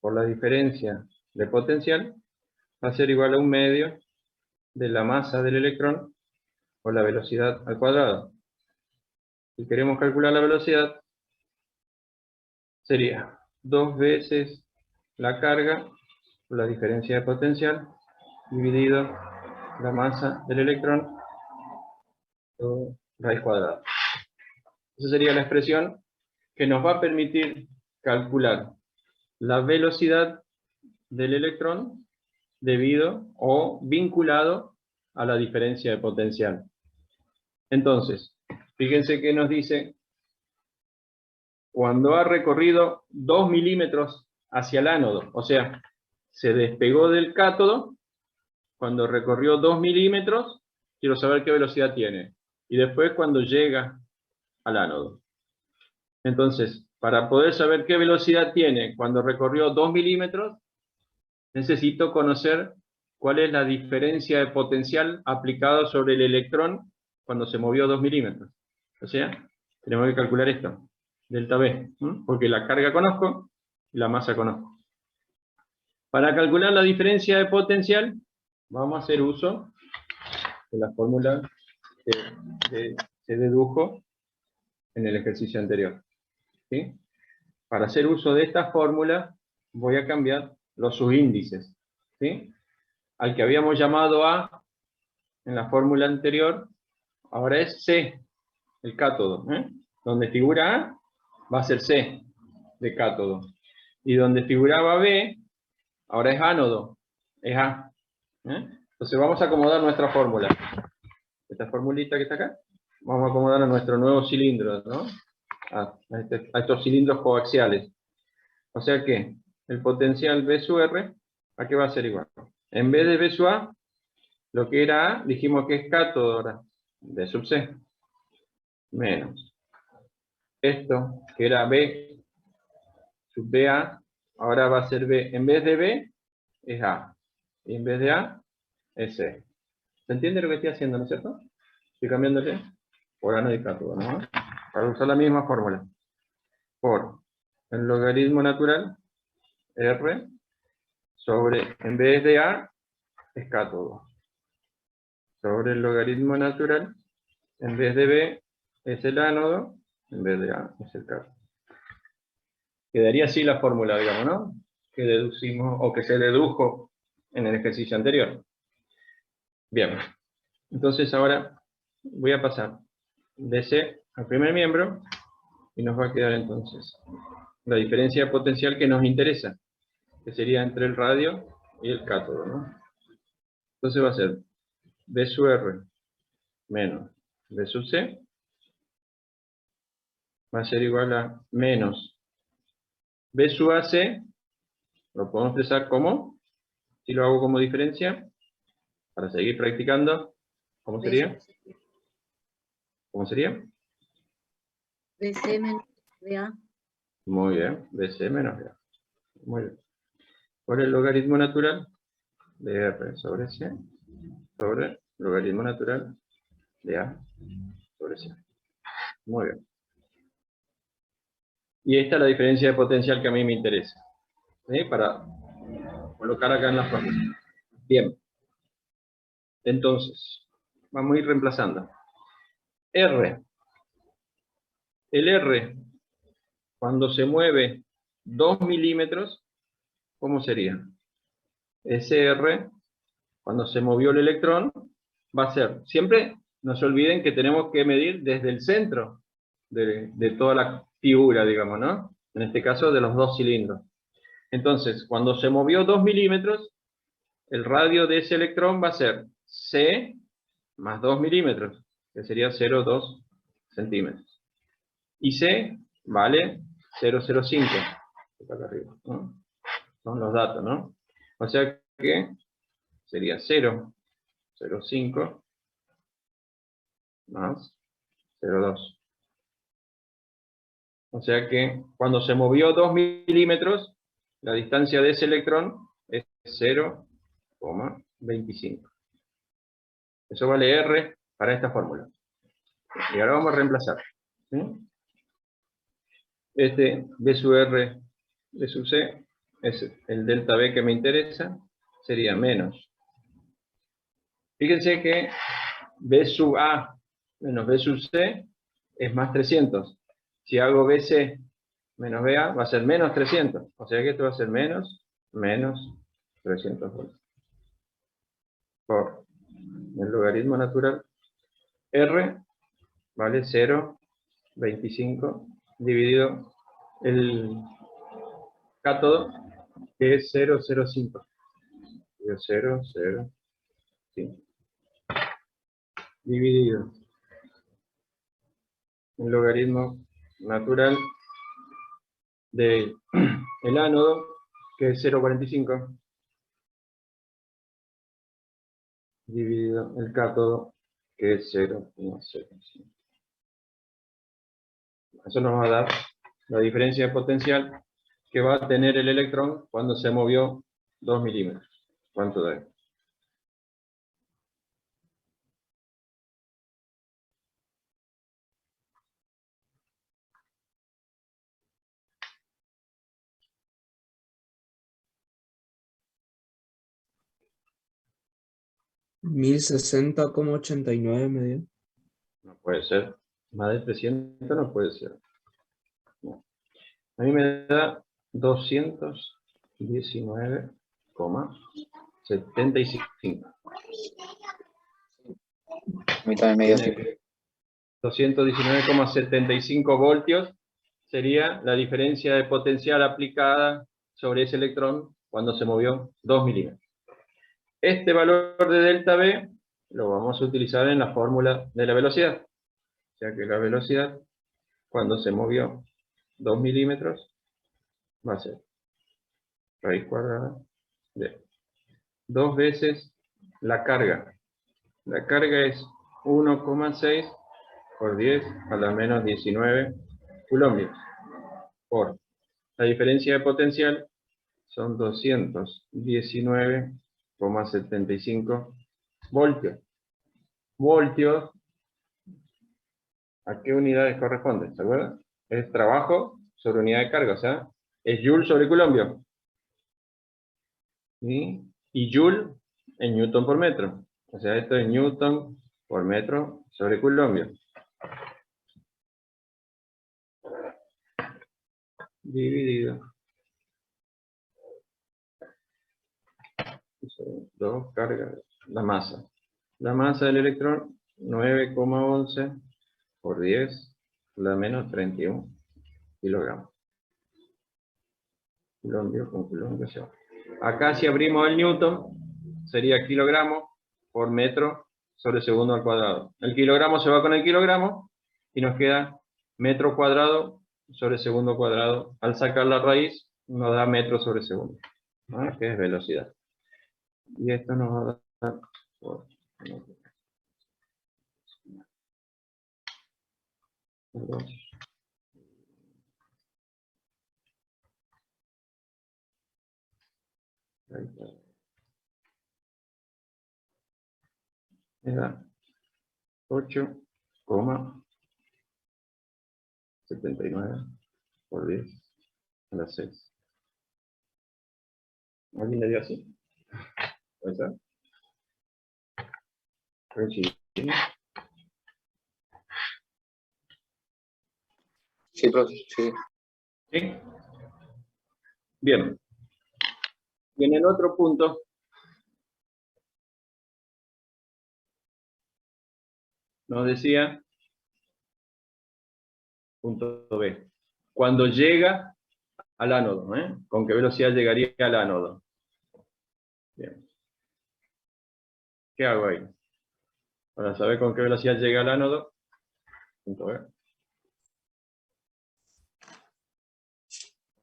por la diferencia de potencial va a ser igual a un medio de la masa del electrón por la velocidad al cuadrado. Si queremos calcular la velocidad, sería 2 veces la carga por la diferencia de potencial dividido la masa del electrón por raíz cuadrada. Esa sería la expresión que nos va a permitir calcular la velocidad del electrón debido o vinculado a la diferencia de potencial. Entonces, fíjense que nos dice, cuando ha recorrido 2 milímetros hacia el ánodo, o sea, se despegó del cátodo, cuando recorrió 2 milímetros, quiero saber qué velocidad tiene. Y después cuando llega al ánodo. Entonces, para poder saber qué velocidad tiene cuando recorrió 2 milímetros, necesito conocer cuál es la diferencia de potencial aplicada sobre el electrón cuando se movió 2 milímetros. O sea, tenemos que calcular esto, delta B, porque la carga conozco y la masa conozco. Para calcular la diferencia de potencial, vamos a hacer uso de la fórmula que se dedujo en el ejercicio anterior. ¿Sí? Para hacer uso de esta fórmula, voy a cambiar los subíndices. ¿Sí? Al que habíamos llamado A en la fórmula anterior, ahora es C, el cátodo. Donde figura A, va a ser C de cátodo. Y donde figuraba B, ahora es ánodo, es A. Entonces vamos a acomodar nuestra fórmula. Esta formulita que está acá, vamos a acomodar a nuestro nuevo cilindro, ¿no? A estos cilindros coaxiales. O sea que el potencial B sub R, ¿a qué va a ser igual? En vez de B sub A, lo que era A, dijimos que es cátodo ahora, B sub C, menos. Esto, que era B sub BA, ahora va a ser B. En vez de B, es A. Y en vez de A, es C. ¿Se entiende lo que estoy haciendo, no es cierto? Estoy cambiándole por ánodo y cátodo, ¿no? Para usar la misma fórmula. Por el logaritmo natural, R, sobre, en vez de A, es cátodo. Sobre el logaritmo natural, en vez de B, es el ánodo, en vez de A, es el cátodo. Quedaría así la fórmula, digamos, ¿no? Que deducimos, o que se dedujo en el ejercicio anterior. Bien. Entonces ahora voy a pasar de C al primer miembro Y nos va a quedar entonces la diferencia potencial que nos interesa, que sería entre el radio y el cátodo, ¿no? Entonces va a ser B sub R menos B sub C va a ser igual a menos B sub AC, lo podemos expresar como, si lo hago como diferencia, para seguir practicando, ¿cómo sería? ¿Cómo sería? BC menos BA. Muy bien, BC menos BA. Muy bien. ¿Cuál es el logaritmo natural de R sobre C sobre logaritmo natural de A sobre C? Muy bien. Y esta es la diferencia de potencial que a mí me interesa, ¿sí? Para colocar acá en la fórmula. Bien. Entonces, vamos a ir reemplazando. R. El R, cuando se mueve 2 milímetros, ¿cómo sería? Ese R, cuando se movió el electrón, va a ser, siempre no se olviden que tenemos que medir desde el centro de toda la figura, digamos, ¿no? En este caso de los dos cilindros. Entonces, cuando se movió 2 milímetros, el radio de ese electrón va a ser C más 2 milímetros, que sería 0,2 centímetros. Y C vale 0,05. Acá arriba, ¿no? Son los datos, ¿no? O sea que sería 0,05 más 0,2. O sea que cuando se movió 2 milímetros, la distancia de ese electrón es 0,25. Eso vale R para esta fórmula. Y ahora vamos a reemplazar, ¿sí? Este B sub R, B sub C, es el delta B que me interesa, sería menos. Fíjense que B sub A menos B sub C es más 300. Si hago BC menos BA va a ser menos 300. O sea que esto va a ser menos 300 voltios. Por el logaritmo natural, R vale 0,25 dividido el cátodo, que es 0,05. 0,05 dividido el logaritmo natural del ánodo, que es 0,45, dividido el cátodo, que es 0,05. Eso nos va a dar la diferencia de potencial que va a tener el electrón cuando se movió 2 milímetros. ¿Cuánto da? $1060,89 me dio. No puede ser. Más de 300 no puede ser. No. A mí me da 219,75. A mí también me dio así. 219,75 voltios sería la diferencia de potencial aplicada sobre ese electrón cuando se movió 2 milímetros. Este valor de delta B lo vamos a utilizar en la fórmula de la velocidad. O sea que la velocidad, cuando se movió 2 milímetros, va a ser raíz cuadrada de 2 veces la carga. La carga es 1,6 por 10 a la menos 19 coulombs. Por la diferencia de potencial son 219,75 voltios. Voltios, ¿a qué unidades corresponden? ¿Se acuerdan? Es trabajo sobre unidad de carga, o sea, es joule sobre coulombio. ¿Sí? Y joule en newton por metro. O sea, esto es newton por metro sobre coulombio. Dividido. Dos cargas. La masa. La masa del electrón, 9,11 por 10 a la menos 31 kilogramos. Culombio con culombio se va. Acá si abrimos el newton, sería kilogramos por metro sobre segundo al cuadrado. El kilogramo se va con el kilogramo y nos queda metro cuadrado sobre segundo cuadrado. Al sacar la raíz nos da metro sobre segundo, ¿no? Que es velocidad. Y esto nos va a dar por me da 8,79 por 10 a la 6. ¿Alguien le dio así? ¿Puede ser? Sí, profe, sí. ¿Sí? Bien. Y en el otro punto, nos decía, punto B, cuando llega al ánodo, ¿con qué velocidad llegaría al ánodo? Bien. ¿Qué hago ahí? Para saber con qué velocidad llega al ánodo, punto B.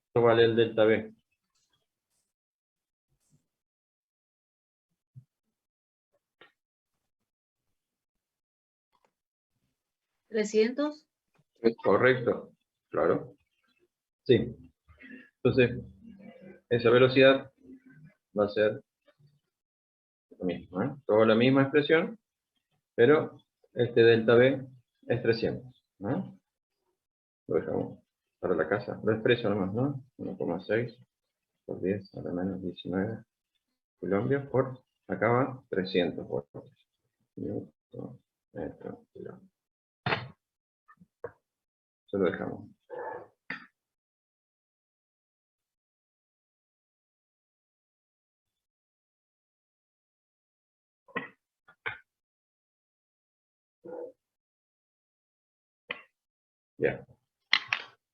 Esto vale el delta B. ¿300? Correcto, claro. Sí. Entonces, esa velocidad va a ser lo mismo, toda la misma expresión, pero este delta B es 300, ¿no? Lo dejamos para la casa, lo expreso nomás, ¿no? 1,6 por 10 a la menos 19 colombios por, acá va 300 por newton metro kilómetro. Eso lo dejamos. Ya.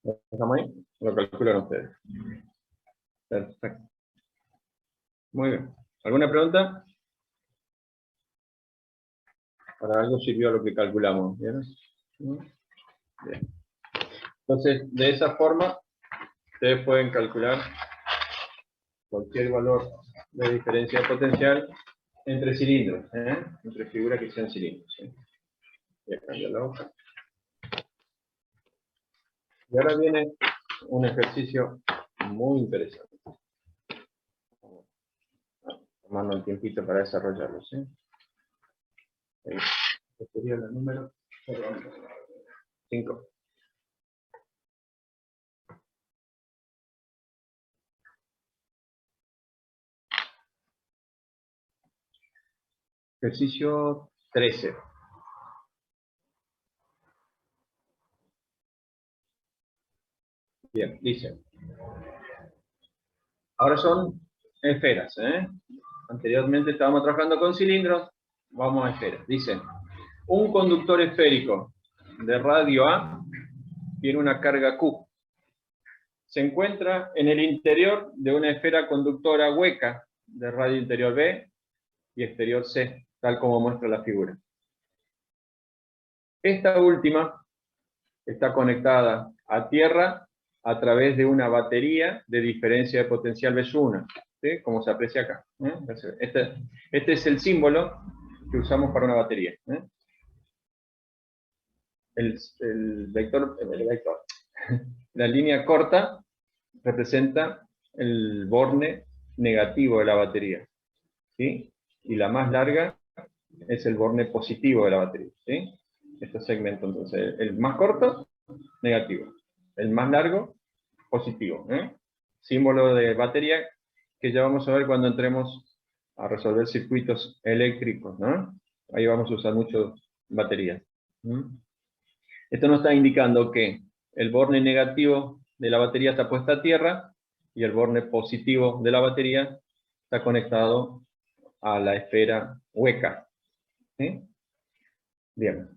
¿Lo dejamos ahí? Lo calculan ustedes. Perfecto. Muy bien. ¿Alguna pregunta? Para algo sirvió lo que calculamos, ¿vieron? Bien. Entonces, de esa forma, ustedes pueden calcular cualquier valor de diferencia de potencial entre cilindros, entre figuras que sean cilindros. Voy a cambiar la hoja. Y ahora viene un ejercicio muy interesante. Tomando el tiempito para desarrollarlo. Este sería el número 5. Ejercicio 13. Bien, dice. Ahora son esferas. Anteriormente estábamos trabajando con cilindros, vamos a esferas. Dice, un conductor esférico de radio A tiene una carga Q. Se encuentra en el interior de una esfera conductora hueca de radio interior B y exterior C, tal como muestra la figura. Esta última está conectada a tierra a través de una batería de diferencia de potencial B1, ¿sí? Como se aprecia acá. Este es el símbolo que usamos para una batería. El vector, la línea corta representa el borne negativo de la batería, ¿sí? Y la más larga es el borne positivo de la batería, ¿sí? Este segmento, entonces, el más corto, negativo. El más largo, positivo. Símbolo de batería que ya vamos a ver cuando entremos a resolver circuitos eléctricos, ¿no? Ahí vamos a usar mucho baterías. Esto nos está indicando que el borne negativo de la batería está puesta a tierra y el borne positivo de la batería está conectado a la esfera hueca. ¿Sí? Bien.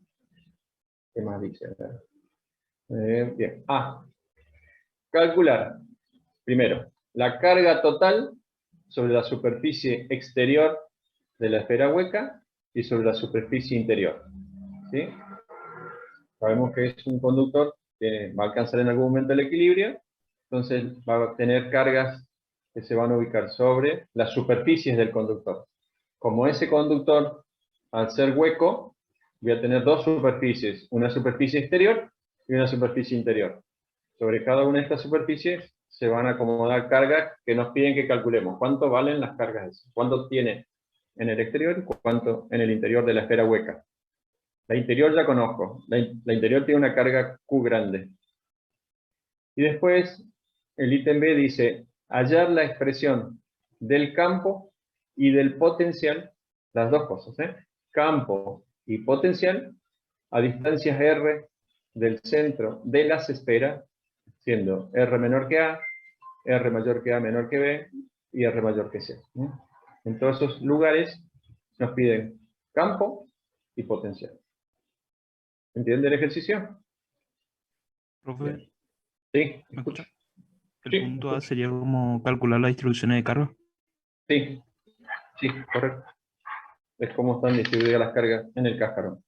¿Qué más dice? Bien. calcular, primero, la carga total sobre la superficie exterior de la esfera hueca y sobre la superficie interior. ¿Sí? Sabemos que es un conductor que va a alcanzar en algún momento el equilibrio, entonces va a tener cargas que se van a ubicar sobre las superficies del conductor. Como ese conductor, al ser hueco, voy a tener dos superficies, una superficie exterior y una superficie interior. Sobre cada una de estas superficies se van a acomodar cargas que nos piden que calculemos. ¿Cuánto valen las cargas? ¿Cuánto tiene en el exterior y cuánto en el interior de la esfera hueca? La interior ya conozco. La interior tiene una carga Q grande. Y después, el ítem B dice, hallar la expresión del campo y del potencial, las dos cosas, campo y potencial, a distancias R del centro de las esferas, siendo R menor que A, R mayor que A menor que B, y R mayor que C. En todos esos lugares nos piden campo y potencial. ¿Entiende el ejercicio? Profe, Bien. Sí, ¿me escucho. escucha? El Sí, punto A escucho. sería como calcular las distribuciones de carga. Sí, sí, correcto. Es cómo están distribuidas las cargas en el cascarón.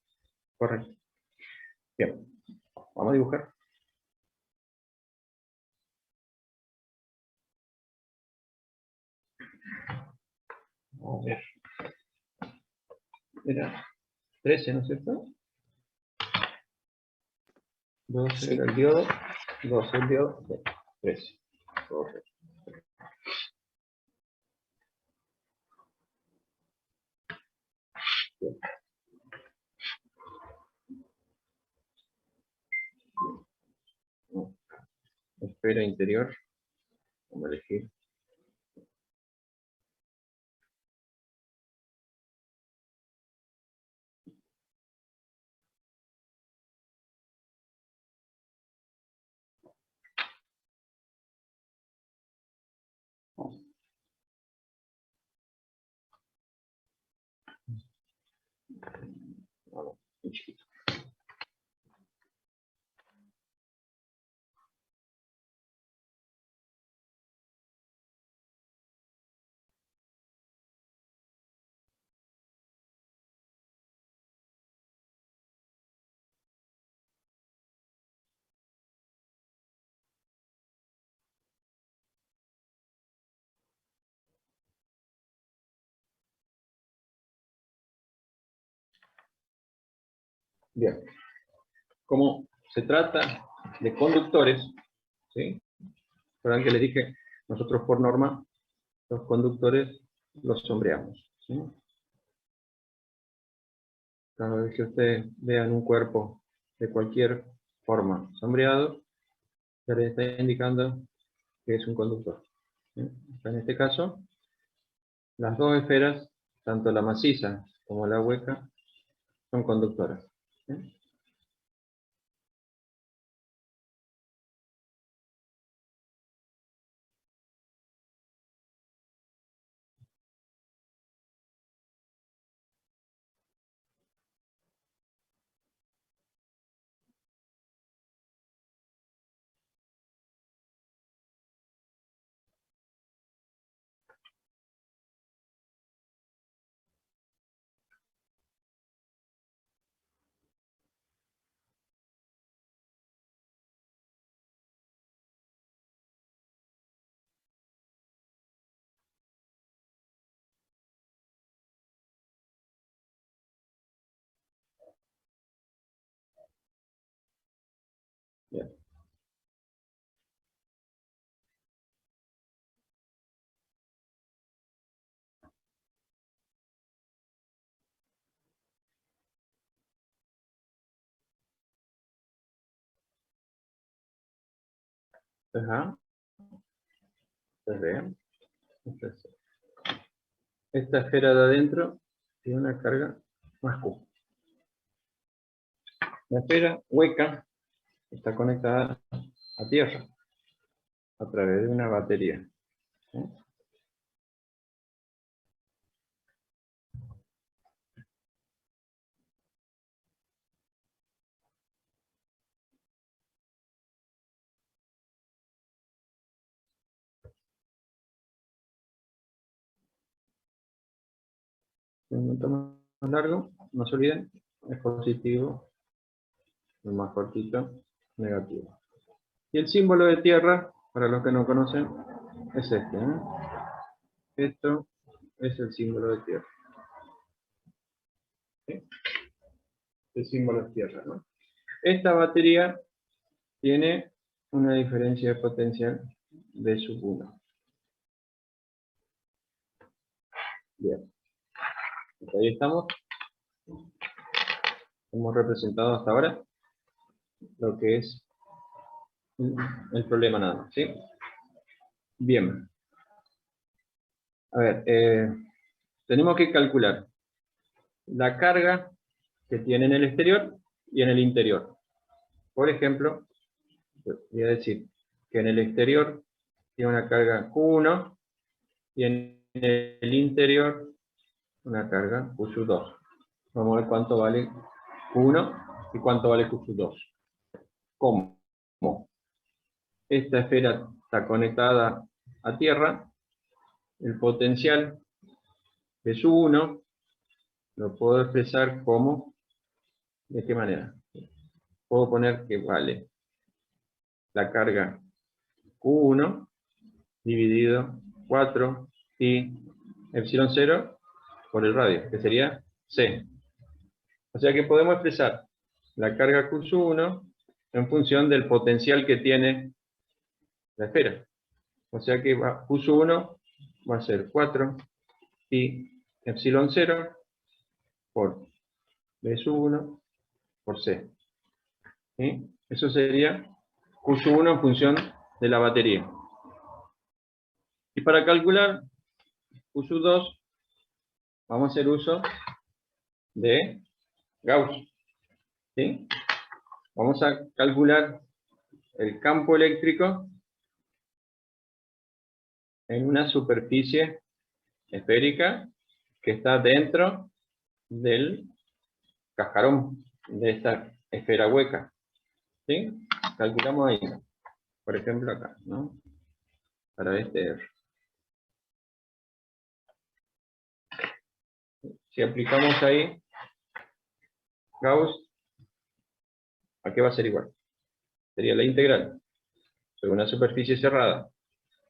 Correcto. Bien, vamos a dibujar. Vamos a ver. Era 13, ¿no es cierto? 12 Sí. era el diodo, 12 el diodo, 13. Correcto. Bien. Esfera interior. Vamos a elegir. Vamos, muy chiquito. Bien. Como se trata de conductores, ¿sí? Recuerdan que les dije, nosotros por norma, los conductores los sombreamos, ¿sí? Cada vez que ustedes vean un cuerpo de cualquier forma sombreado, ya les está indicando que es un conductor, ¿sí? En este caso, las dos esferas, tanto la maciza como la hueca, son conductoras, ¿sí? Bien. Ajá. Ustedes vean. Entonces, esta esfera de adentro tiene una carga más Q. La esfera hueca está conectada a tierra a través de una batería, ¿sí? segmento más largo, no se olviden, es positivo, el más cortito, negativo. Y el símbolo de tierra, para los que no conocen, es este, ¿eh? Esto es el símbolo de tierra. ¿Sí? El símbolo es tierra, ¿no? Esta batería tiene una diferencia de potencial de sub 1. Bien. Hasta ahí estamos. Hemos representado hasta ahora lo que es el problema nada más, ¿sí? Bien. A ver, tenemos que calcular la carga que tiene en el exterior y en el interior. Por ejemplo, voy a decir que en el exterior tiene una carga Q1 y en el interior una carga Q2. Vamos a ver cuánto vale Q1 y cuánto vale Q2. ¿Cómo? Esta esfera está conectada a tierra. El potencial de Q1 lo puedo expresar como, ¿de qué manera? Puedo poner que vale la carga Q1 dividido 4 pi epsilon 0 por el radio, que sería C. O sea que podemos expresar la carga Q1 en función del potencial que tiene la esfera. O sea que Q1 va a ser 4 pi epsilon 0 por B sub 1 por C. ¿Sí? Eso sería Q sub 1 en función de la batería. Y para calcular Q sub 2 vamos a hacer uso de Gauss. ¿Sí? Vamos a calcular el campo eléctrico en una superficie esférica que está dentro del cascarón de esta esfera hueca. ¿Sí? Calculamos ahí, por ejemplo acá, ¿no? Para este R. Si aplicamos ahí Gauss, ¿a qué va a ser igual? Sería la integral sobre una superficie cerrada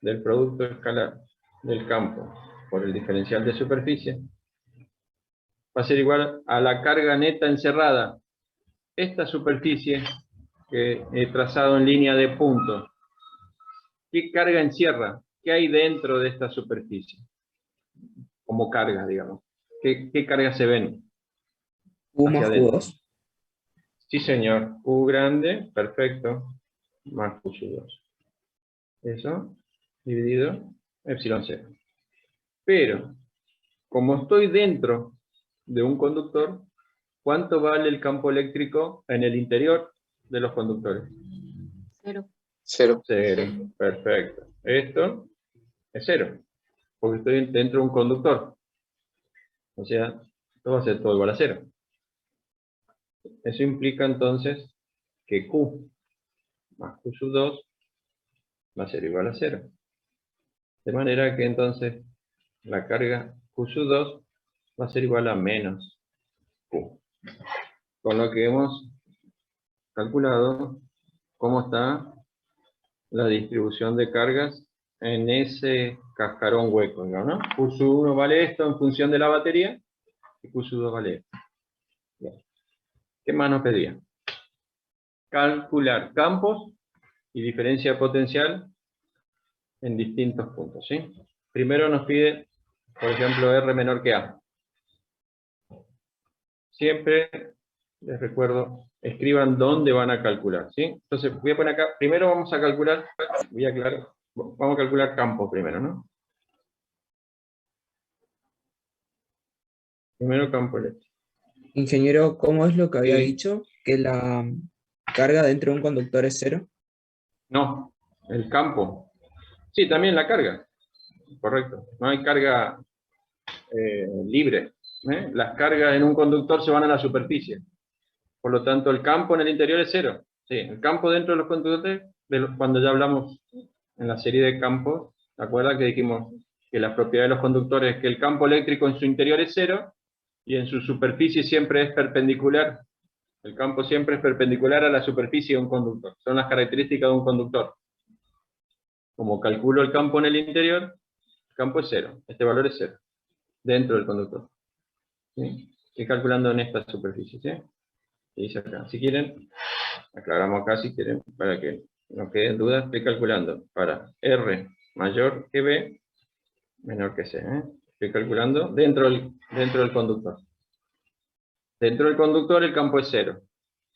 del producto escalar del campo por el diferencial de superficie va a ser igual a la carga neta encerrada. Esta superficie que he trazado en línea de puntos, ¿qué carga encierra? ¿Qué hay dentro de esta superficie? Como carga, digamos. ¿Qué cargas se ven? U Hacia más adentro. Q2. Sí, señor. U grande, perfecto, más Q2. Eso, dividido, epsilon 0. Pero, como estoy dentro de un conductor, ¿cuánto vale el campo eléctrico en el interior de los conductores? 0. 0. 0. Perfecto. Esto es 0, porque estoy dentro de un conductor. O sea, esto va a ser todo igual a 0. Eso implica entonces que Q más Q sub 2 va a ser igual a 0. De manera que entonces la carga Q sub 2 va a ser igual a menos Q. Con lo que hemos calculado cómo está la distribución de cargas en ese cascarón hueco, ¿no? Q sub 1 vale esto en función de la batería y Q sub 2 vale esto. Bien. ¿Qué más nos pedía? Calcular campos y diferencia potencial en distintos puntos, ¿sí? Primero nos pide, por ejemplo, R menor que A. Siempre les recuerdo, escriban dónde van a calcular, ¿sí? Entonces voy a poner acá, primero vamos a calcular, voy a aclarar, vamos a calcular campos primero, ¿no? Primero campo eléctrico. Ingeniero, ¿cómo es lo que había Sí. dicho? Que la carga dentro de un conductor es 0. No, el campo. Sí, también la carga. Correcto. No hay carga libre. Las cargas en un conductor se van a la superficie. Por lo tanto, el campo en el interior es 0. Sí, el campo dentro de los conductores, cuando ya hablamos en la serie de campos, ¿te acuerdas que dijimos que la propiedad de los conductores es que el campo eléctrico en su interior es 0 y en su superficie siempre es perpendicular. El campo siempre es perpendicular a la superficie de un conductor. Son las características de un conductor. Como calculo el campo en el interior, el campo es 0. Este valor es 0. Dentro del conductor. ¿Sí? Estoy calculando en esta superficie. ¿Sí? Y dice acá. Si quieren, aclaramos acá si quieren, para que no queden dudas, estoy calculando para R mayor que B, menor que C. Estoy calculando dentro del conductor. Dentro del conductor el campo es 0.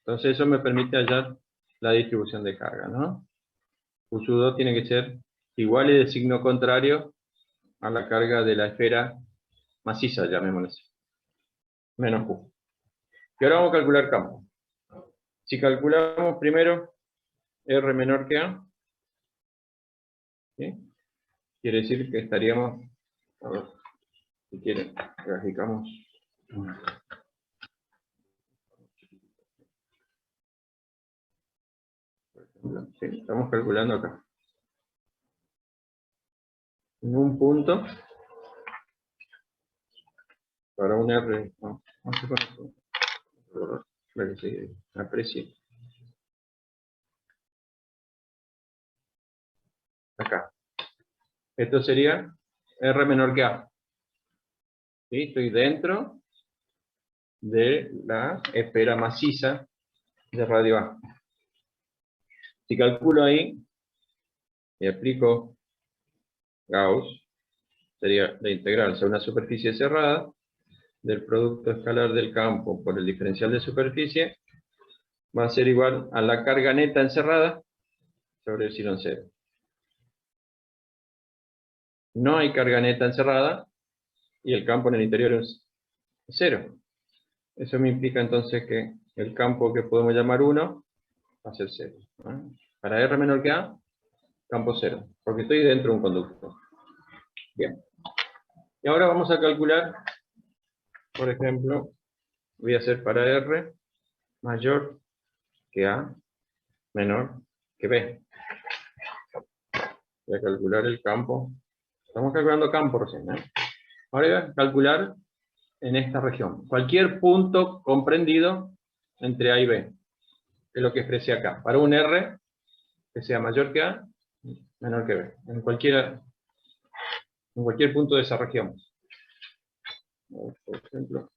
Entonces eso me permite hallar la distribución de carga, ¿no? Q2 tiene que ser igual y de signo contrario a la carga de la esfera maciza, llamémosle así. Menos Q. Y ahora vamos a calcular campo. Si calculamos primero R menor que A, ¿sí? Quiere decir que estaríamos, a ver, si quieren, graficamos. Sí, estamos calculando acá. En un punto, para un R, no, vamos a poner esto, para que se aprecie. Acá. Esto sería R menor que A. ¿Sí? Estoy dentro de la esfera maciza de radio A. Si calculo ahí y aplico Gauss, sería la integral sobre una superficie cerrada del producto escalar del campo por el diferencial de superficie, va a ser igual a la carga neta encerrada sobre epsilon 0. No hay carga neta encerrada y el campo en el interior es 0. Eso me implica entonces que el campo que podemos llamar 1 va a ser 0. Para R menor que A, campo 0, porque estoy dentro de un conducto. Bien. Y ahora vamos a calcular, por ejemplo, voy a hacer para R mayor que A, menor que B. Voy a calcular el campo. Estamos calculando campo recién, ¿eh? Ahora voy a calcular en esta región. Cualquier punto comprendido entre A y B. Que es lo que expresé acá. Para un R que sea mayor que A, menor que B. En cualquier punto de esa región. Por ejemplo,